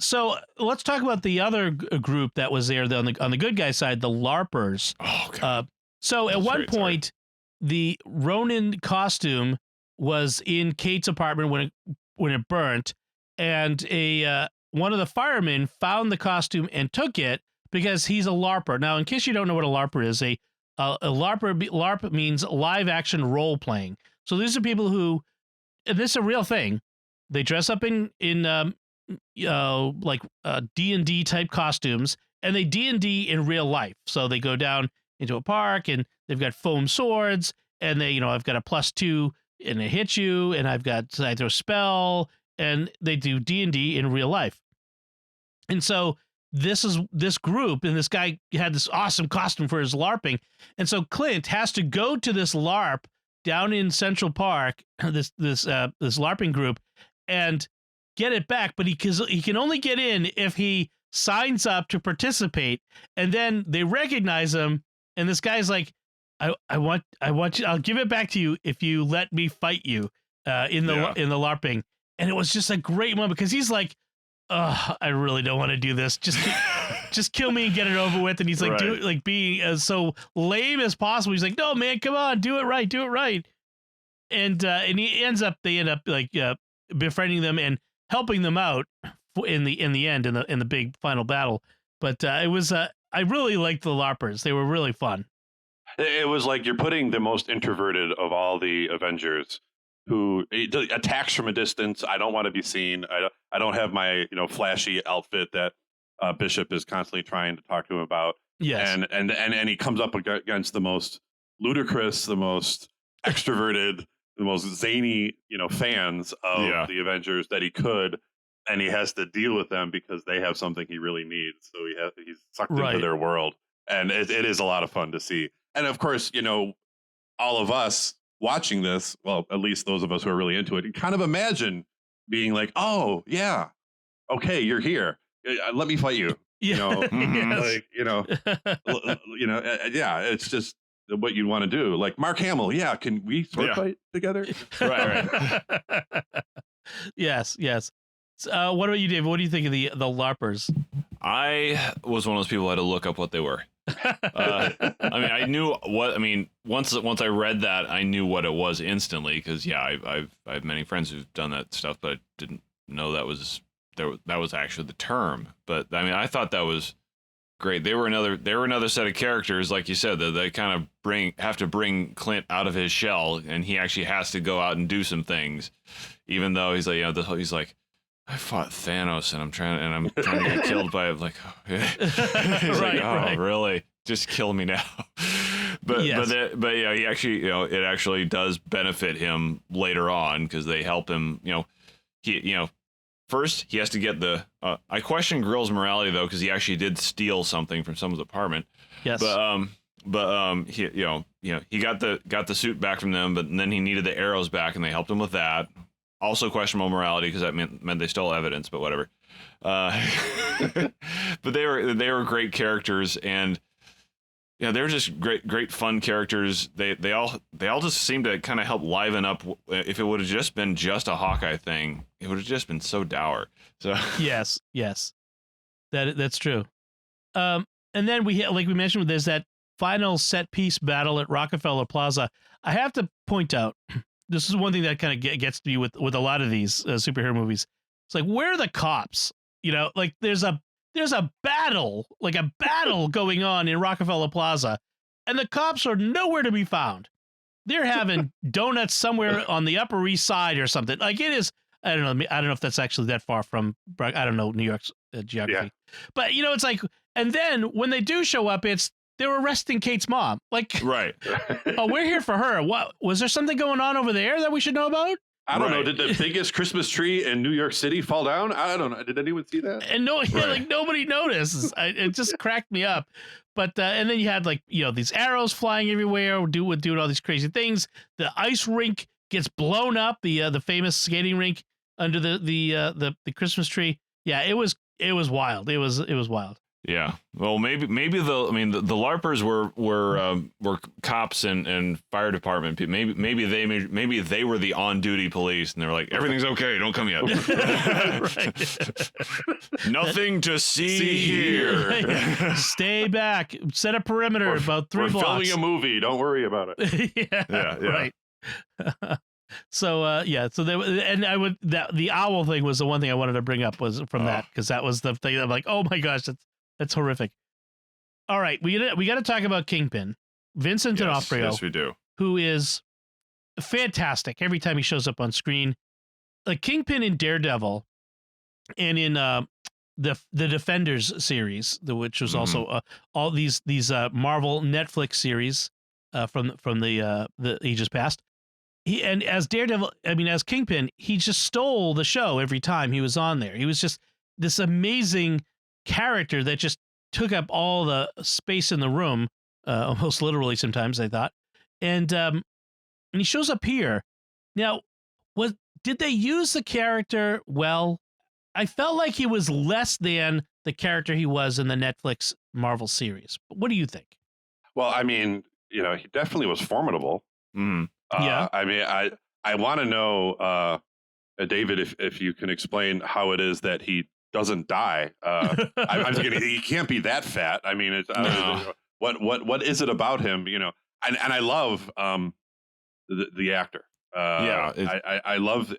So let's talk about the other group that was there on the good guy side, the Larpers. Oh, God. So at one point, the Ronin costume was in Kate's apartment when it burnt, and one of the firemen found the costume and took it because he's a Larper. Now, in case you don't know what a Larper is, a LARP means live action role playing. So these are people who, and this is a real thing. They dress up in like D&D type costumes, and they D&D in real life. So they go down into a park, and they've got foam swords, and I've got a +2 and it hits you, and I throw spell, and they do D&D in real life. And so this group, and this guy had this awesome costume for his LARPing. And so Clint has to go to this LARP down in Central Park, this LARPing group, and get it back. But he can only get in if he signs up to participate. And then they recognize him, and this guy's like, I want you, I'll give it back to you if you let me fight you in the LARPing. And it was just a great moment because he's like, I really don't want to do this. Just kill me and get it over with. And he's like, do it, like being as so lame as possible. He's like, no, man, come on, do it right. And they end up like befriending them and helping them out in the end in the big final battle. But it was I really liked the LARPers. They were really fun. It was like you're putting the most introverted of all the Avengers, who attacks from a distance. I don't want to be seen. I don't have my flashy outfit that Bishop is constantly trying to talk to him about. Yes, and he comes up against the most ludicrous, the most extroverted, the most zany fans of the Avengers that he could, and he has to deal with them because they have something he really needs. So he's sucked into their world, and it is a lot of fun to see. And of course, all of us watching this, well, at least those of us who are really into it, you kind of imagine being like, oh yeah, okay, you're here. Let me fight you. Yeah. Yeah, it's just what you'd want to do. Like Mark Hamill, yeah, can we fight together? Right. Yes. So, what about you, Dave? What do you think of the LARPers? I was one of those people who had to look up what they were. I knew what. Once I read that, I knew what it was instantly because I have many friends who've done that stuff, but I didn't know that was actually the term. But I thought that was great. They were another set of characters, like you said, that they kind of have to bring Clint out of his shell, and he actually has to go out and do some things, even though he's like, he's like, I fought Thanos and I'm trying to get killed by it. Like, he's right. Really? Just kill me now. But he actually, it actually does benefit him later on because they help him. First he has to get the. I question Grill's morality though because he actually did steal something from someone's apartment. Yes. But he he got the suit back from them, but then he needed the arrows back, and they helped him with that. Also questionable morality because that meant they stole evidence, but whatever. But they were great characters, and they were just great fun characters. They all just seemed to kind of help liven up. If it would have just been just a Hawkeye thing, it would have just been so dour. So yes, that's true. And then like we mentioned, there's that final set piece battle at Rockefeller Plaza. I have to point out. This is one thing that kind of gets to me with a lot of these superhero movies. It's like, where are the cops? Like there's a there's a battle going on in Rockefeller Plaza, and the cops are nowhere to be found. They're having donuts somewhere on the Upper East Side or something. Like it is. I don't know. I don't know if that's actually that far from. I don't know New York's geography, but it's like. And then when they do show up, they're arresting Kate's mom. Like, right. Oh, we're here for her. What was there something going on over there that we should know about? I don't know. Did the biggest Christmas tree in New York City fall down? I don't know. Did anyone see that? And like nobody notices. It just cracked me up. But and then you had these arrows flying everywhere, doing all these crazy things. The ice rink gets blown up. The famous skating rink under the Christmas tree. Yeah, it was wild. It was wild. Yeah. Well, maybe the Larpers were cops and fire department people. Maybe they were the on duty police, and they're like, everything's okay, don't come yet. Nothing to see here. Stay back. Set a perimeter about 3 blocks. We're filming a movie. Don't worry about it. yeah. Right. So the owl thing was the one thing I wanted to bring up was from that, because that was the thing. I'm like, oh my gosh, that's horrific. All right, we got to talk about Kingpin, Vincent D'Onofrio. Yes, we do. Who is fantastic every time he shows up on screen. Like Kingpin in Daredevil, and in the Defenders series, which was also all these Marvel Netflix series from the ages past. And as Daredevil, as Kingpin, he just stole the show every time he was on there. He was just this amazing character that just took up all the space in the room, almost literally sometimes, I thought. And he shows up here. Now, did they use the character well? I felt like he was less than the character he was in the Netflix Marvel series. What do you think? Well, he definitely was formidable. Mm. Yeah. I want to know, David, if you can explain how it is that he doesn't die. I'm thinking he can't be that fat. What is it about him? And I love the actor. I love.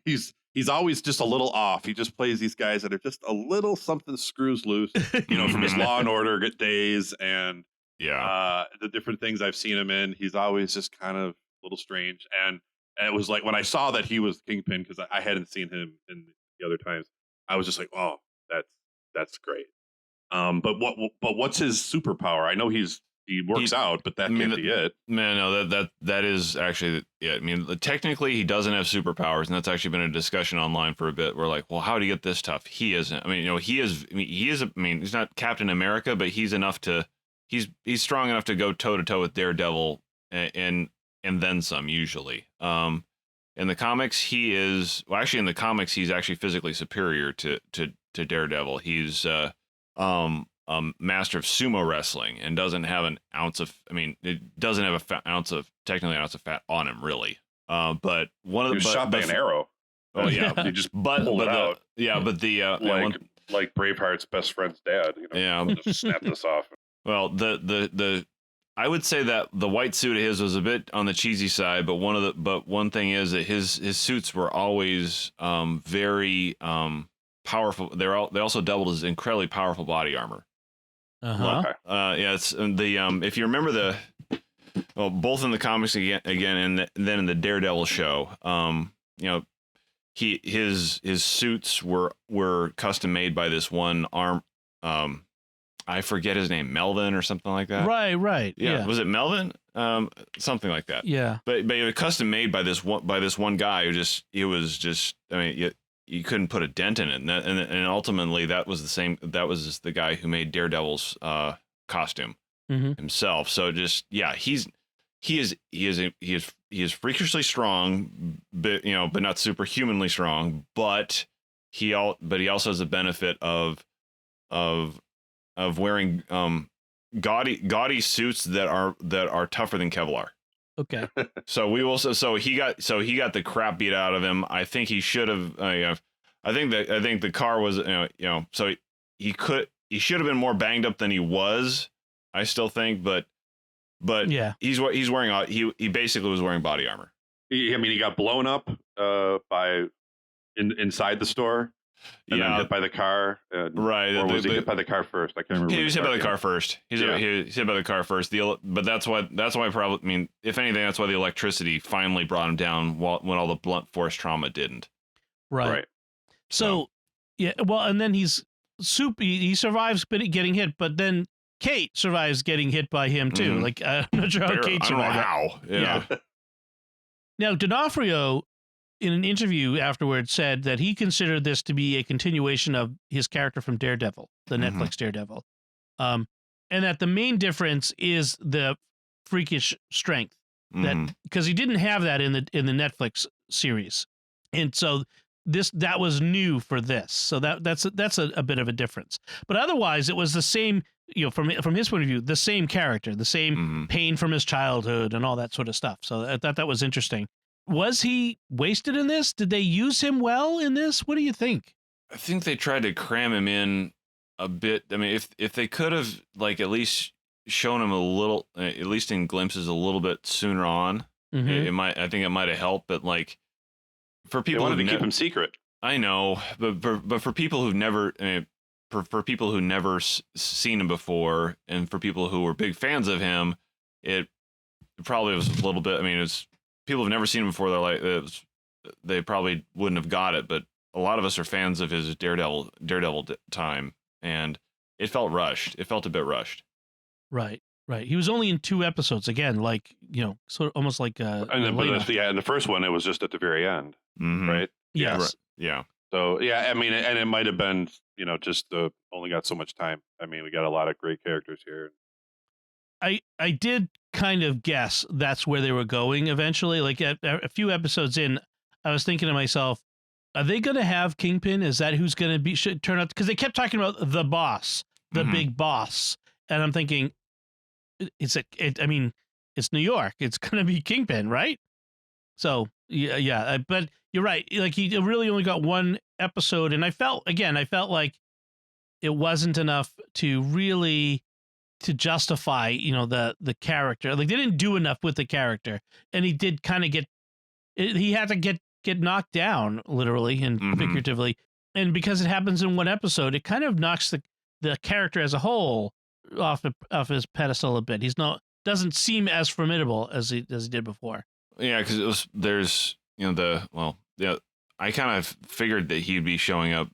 He's always just a little off. He just plays these guys that are just a little something screws loose. From his Law and Order days and the different things I've seen him in. He's always just kind of a little strange. And it was like when I saw that he was Kingpin, because I hadn't seen him in the other times, I was just like, oh, that's great. But what's his superpower? I know he works out, but that can't be it. Man, no, that is actually, yeah. Technically he doesn't have superpowers, and that's actually been a discussion online for a bit. We're like, well, how do you get this tough? He isn't. He's not Captain America, but he's strong enough to go toe to toe with Daredevil and then some usuly. In the comics, he's actually physically superior to Daredevil. He's master of sumo wrestling and doesn't have an ounce of. It doesn't have an ounce of fat on him, really. But one of the shot by an arrow. Oh yeah, he just pulled it out. Yeah, but like Braveheart's best friend's dad. Just snap this off. Well, I would say that the white suit of his was a bit on the cheesy side, but one thing is that his suits were always very powerful. They also doubled as incredibly powerful body armor. It's the if you remember both in the comics again and then in the Daredevil show, his suits were custom made by this one I forget his name, Melvin or something like that. Right. Yeah. Was it Melvin? Something like that. Yeah. But it was custom made by this one guy who you couldn't put a dent in it, and ultimately that was the guy who made Daredevil's costume himself. So he is freakishly strong, but not superhumanly strong. But he also has the benefit of wearing gaudy suits that are tougher than Kevlar. Okay. So he got the crap beat out of him. I think he should have. I think the car was so he should have been more banged up than he was. I still think, but yeah, he basically was wearing body armor. He got blown up by inside the store. and then hit by the car. Right. Or was he hit by the car first? I can't remember. He was hit by the car first. He's hit by the car first. But that's why probably, I mean, if anything, that's why the electricity finally brought him down when all the blunt force trauma didn't. Right. So, yeah, well, and then he survives getting hit, but then Kate survives getting hit by him too. Like, I'm not sure how Kate survived. How. Yeah. Now, D'Onofrio, in an interview afterwards, said that he considered this to be a continuation of his character from Daredevil, the Netflix Daredevil, and that the main difference is the freakish strength, that because he didn't have that in the Netflix series, and so that was new for this. So that's a bit of a difference. But otherwise, it was the same. From his point of view, the same character, the same pain from his childhood, and all that sort of stuff. So I thought that was interesting. Was he wasted in this? Did they use him well in this? What do you think? I think they tried to cram him in a bit. I mean, if they could have like at least shown him a little, at least in glimpses, a little bit sooner on, it might. I think it might have helped. But like for people who wanted to keep him secret, I know. But for people who've never. For people who never seen him before, and for people who were big fans of him, it probably was a little bit. I mean, it's people who've never seen him before. They're like, they probably wouldn't have got it. But a lot of us are fans of his Daredevil time, and it felt rushed. It felt a bit rushed. Right. He was only in 2 episodes. Again, like sort of almost like. And in the first one, it was just at the very end, right? Yes. Yeah. So yeah, I mean, and it might have been, just only got so much time. I mean, we got a lot of great characters here. I did kind of guess that's where they were going eventually. Like at a few episodes in, I was thinking to myself, are they going to have Kingpin? Is that who's going to should turn out? Because they kept talking about the boss, the big boss, and I'm thinking, I mean, it's New York. It's going to be Kingpin, right? So yeah, but you're right. Like he really only got 1 episode, and I felt like it wasn't enough to really justify, the character. Like they didn't do enough with the character, and he did kind of he had to get knocked down literally and figuratively, and because it happens in 1 episode, it kind of knocks the character as a whole off his pedestal a bit. Doesn't seem as formidable as he did before. Yeah, because I kind of figured that he'd be showing up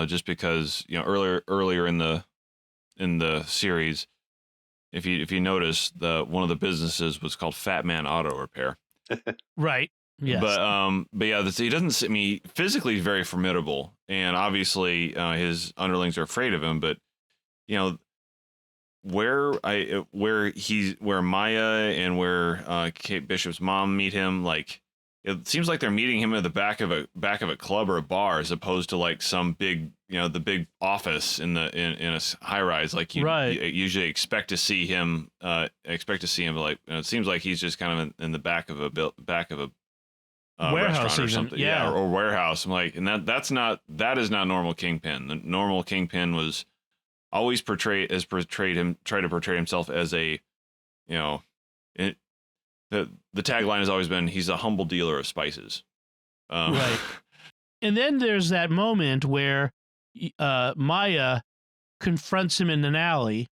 just because earlier in the series, if you notice, one of the businesses was called Fat Man Auto Repair. Right. Yes. But yeah, he doesn't. I mean, physically he's very formidable, and obviously his underlings are afraid of him. But where Maya and where Kate Bishop's mom meet him, like it seems like they're meeting him at the back of a club or a bar, as opposed to like some big, the big office in a high rise. Like you usually expect to see him. Like it seems like he's just kind of in the back of a warehouse restaurant or something. Yeah. Or warehouse. I'm like, and that is not normal Kingpin. The normal Kingpin was always tried to portray himself as a, the tagline has always been, he's a humble dealer of spices. Right. And then there's that moment where Maya confronts him in an alley,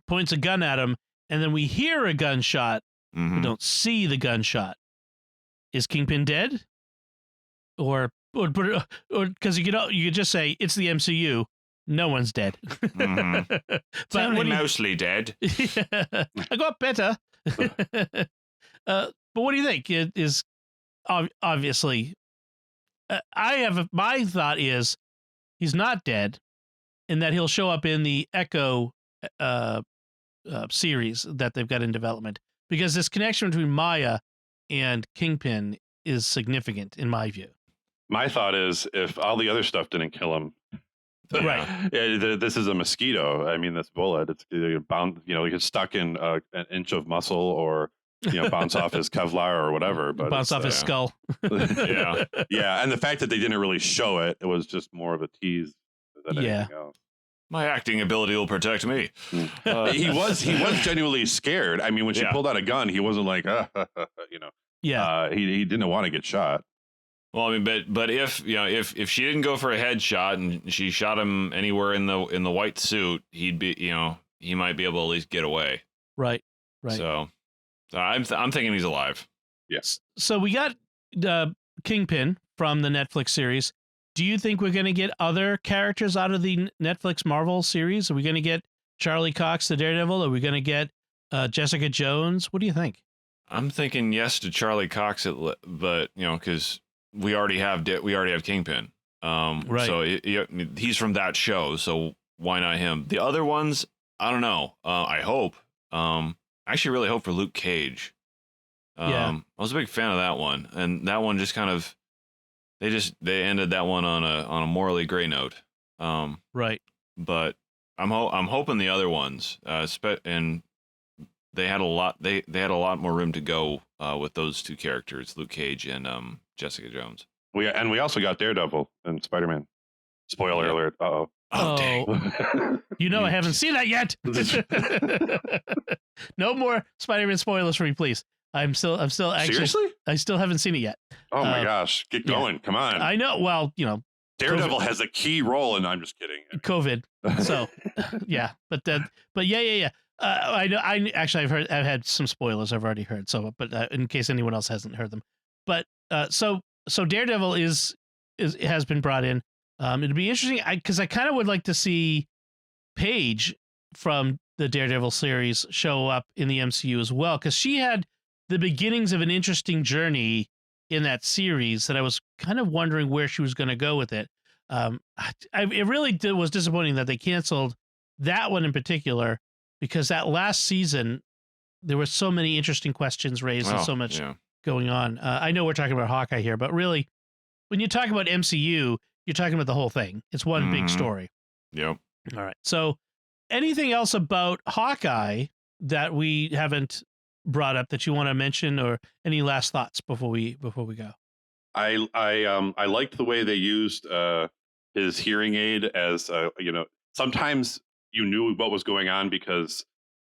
points a gun at him, and then we hear a gunshot. We don't see the gunshot. Is Kingpin dead? Or because you could just say it's the MCU. No one's dead. But mostly dead. Yeah, I got better. But what do you think? It is obviously. My thought is he's not dead, and that he'll show up in the Echo series that they've got in development, because this connection between Maya and Kingpin is significant in my view. My thought is, if all the other stuff didn't kill him, right? This is a mosquito. I mean, this bullet, it's bound. He gets stuck in an inch of muscle, or bounce off his Kevlar or whatever. But bounce off his skull. Yeah, yeah. And the fact that they didn't really show it was just more of a tease than anything else. My acting ability will protect me. He was genuinely scared. I mean, when she pulled out a gun, he wasn't like, Yeah. He didn't want to get shot. Well, I mean, but if if she didn't go for a headshot and she shot him anywhere in the white suit, he'd be he might be able to at least get away. Right. So I'm thinking he's alive. Yes. So we got Kingpin from the Netflix series. Do you think we're going to get other characters out of the Netflix Marvel series? Are we going to get Charlie Cox, the Daredevil? Are we going to get Jessica Jones? What do you think? I'm thinking yes to Charlie Cox, but because we already have Kingpin. Right. So he's from that show, so why not him? The other ones, I don't know. I hope. I actually really hope for Luke Cage. I was a big fan of that one, and that one just kind of they ended that one on a morally gray note. Right. But I'm hoping the other ones, and they had a lot had a lot more room to go with those two characters, Luke Cage and Jessica Jones. We also got Daredevil and Spider-Man. Spoiler alert. Uh-oh. Oh, dang. I haven't seen that yet. No more Spider-Man spoilers for me, please. I'm still actually. Seriously? I still haven't seen it yet. Oh my gosh. Get going. Come on. I know. Well, Daredevil has a key role, and I'm just kidding. COVID. So, yeah. But yeah. I know. I've had some spoilers. I've already heard. So, but in case anyone else hasn't heard them, but so Daredevil has been brought in. It'd be interesting because I kind of would like to see Paige from the Daredevil series show up in the MCU as well, because she had the beginnings of an interesting journey in that series that I was kind of wondering where she was going to go with it. It really was disappointing that they canceled that one in particular, because that last season there were so many interesting questions raised and so much going on. I know we're talking about Hawkeye here, but really, when you talk about MCU, you're talking about the whole thing. It's one big story. Yep. All right. So, anything else about Hawkeye that we haven't brought up that you want to mention, or any last thoughts before we go? I liked the way they used his hearing aid as sometimes you knew what was going on because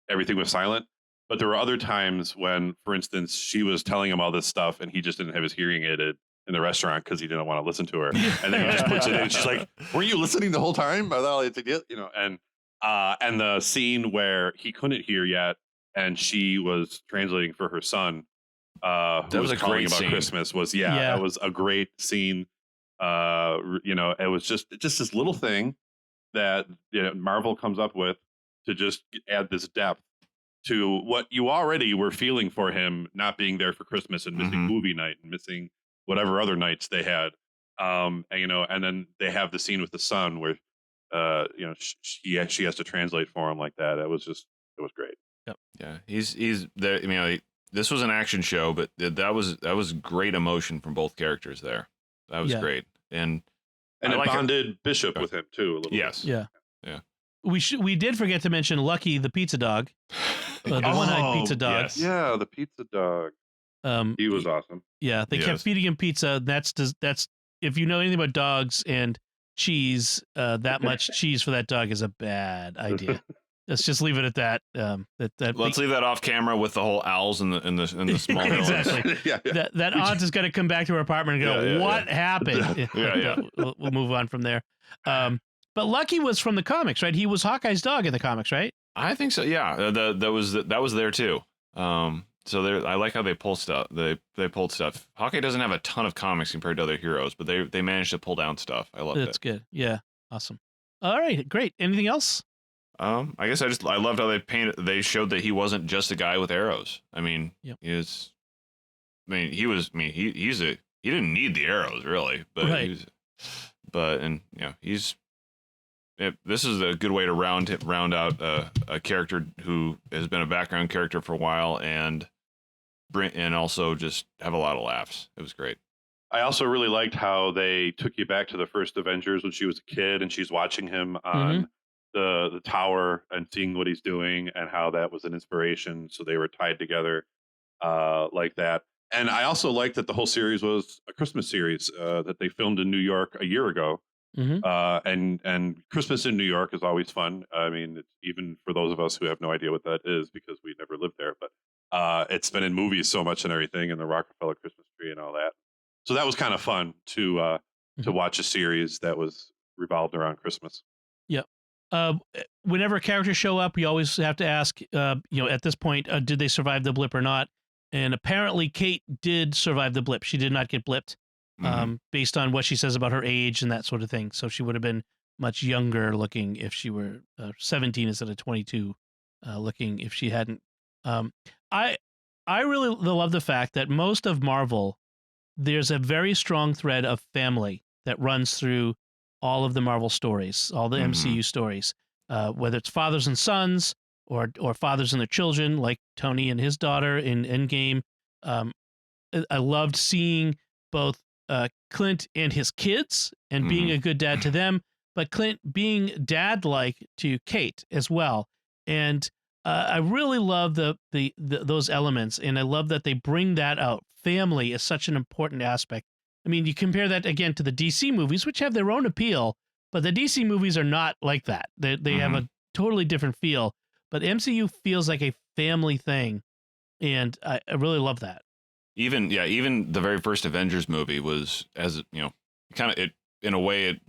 everything was silent, but there were other times when, for instance, she was telling him all this stuff and he just didn't have his hearing aid in the restaurant because he didn't want to listen to her, and then he just puts it in and she's like, were you listening the whole time? And the scene where he couldn't hear yet and she was translating for her son, who was calling about Christmas, that was a great scene. It was just this little thing that Marvel comes up with to just add this depth to what you already were feeling for him not being there for Christmas and missing movie night and missing whatever other nights they had. And then they have the scene with the son where she has to translate for him like that. It was great. Yep. Yeah, he's there. I mean, this was an action show, but that was great emotion from both characters there. That was great, and it bonded Bishop with him too a little bit. Yeah. We did forget to mention Lucky the pizza dog, the one-eyed pizza dog. Yes. Yeah, the pizza dog. He was awesome. Yeah, they kept feeding him pizza. That's if you know anything about dogs and cheese, that much cheese for that dog is a bad idea. Let's just leave it at that. Let's leave that off camera with the whole owls and the small exactly. That aunt is going to come back to her apartment and go, "What happened?" We'll move on from there. But Lucky was from the comics, right? He was Hawkeye's dog in the comics, right? I think so. Yeah, that was there too. So I like how they pull stuff. They pulled stuff. Hawkeye doesn't have a ton of comics compared to other heroes, but they managed to pull down stuff. I love it. That's good. Yeah, awesome. All right, great. Anything else? I guess I loved how they showed that he wasn't just a guy with arrows. I mean, he didn't need the arrows really, but right. This is a good way to round out a character who has been a background character for a while and also just have a lot of laughs. It was great. I also really liked how they took you back to the first Avengers when she was a kid and she's watching him on the tower and seeing what he's doing and how that was an inspiration. So they were tied together like that. And I also liked that the whole series was a Christmas series that they filmed in New York a year ago. And Christmas in New York is always fun. I mean, it's even for those of us who have no idea what that is because we never lived there, but it's been in movies so much and everything, and the Rockefeller Christmas tree and all that. So that was kind of fun to watch a series that was revolved around Christmas. Yep. Whenever characters show up, you always have to ask, at this point, did they survive the blip or not? And apparently Kate did survive the blip. She did not get blipped, based on what she says about her age and that sort of thing. So she would have been much younger looking if she were 17 instead of 22 looking if she hadn't. I really love the fact that most of Marvel, there's a very strong thread of family that runs through all of the Marvel stories, all the MCU stories, whether it's fathers and sons or fathers and their children, like Tony and his daughter in Endgame. I loved seeing both Clint and his kids and being a good dad to them, but Clint being dad-like to Kate as well. And I really love those elements, and I love that they bring that out. Family is such an important aspect. I mean, you compare that again to the DC movies, which have their own appeal, but the DC movies are not like that. They have a totally different feel, but MCU feels like a family thing, and I really love that. Even the very first Avengers movie was, as you know, kind of it in a way.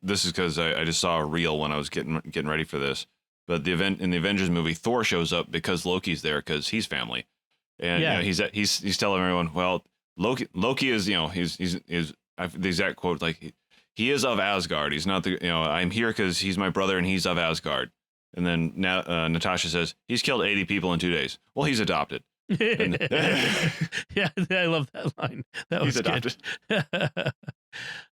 This is because I just saw a reel when I was getting ready for this. But in the Avengers movie, Thor shows up because Loki's there because he's family, and he's telling everyone, well, Loki is, he's the exact quote, like he is of Asgard. He's not I'm here because he's my brother and he's of Asgard. And then now Natasha says he's killed 80 people in 2 days. Well, he's adopted. Yeah, I love that line. That was good.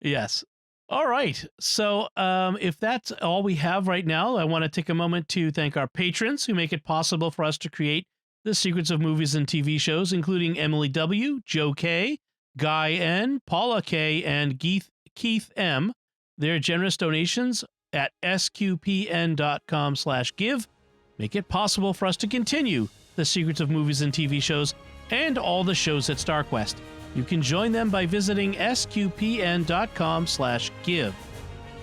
Yes. All right. So if that's all we have right now, I want to take a moment to thank our patrons who make it possible for us to create the secrets of movies and TV shows, including Emily W., Joe K., Guy N., Paula K., and Keith M. Their generous donations at sqpn.com/give make it possible for us to continue the secrets of movies and TV shows and all the shows at StarQuest. You can join them by visiting sqpn.com/give.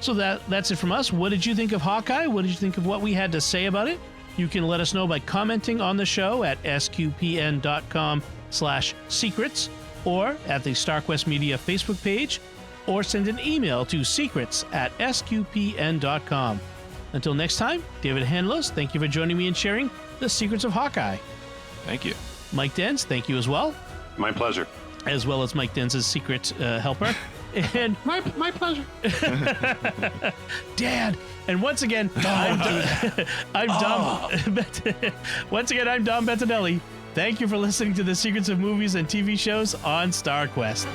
So that's it from us. What did you think of Hawkeye? What did you think of what we had to say about it? You can let us know by commenting on the show at sqpn.com/secrets or at the StarQuest Media Facebook page, or send an email to secrets@sqpn.com. Until next time, David Handlos, thank you for joining me and sharing the secrets of Hawkeye. Thank you. Mike Denz, thank you as well. My pleasure. As well as Mike Denz's secret helper. And my pleasure. Dad. And once again, I'm Dom. Once again, I'm Dom Bettinelli. Thank you for listening to the secrets of movies and TV shows on StarQuest.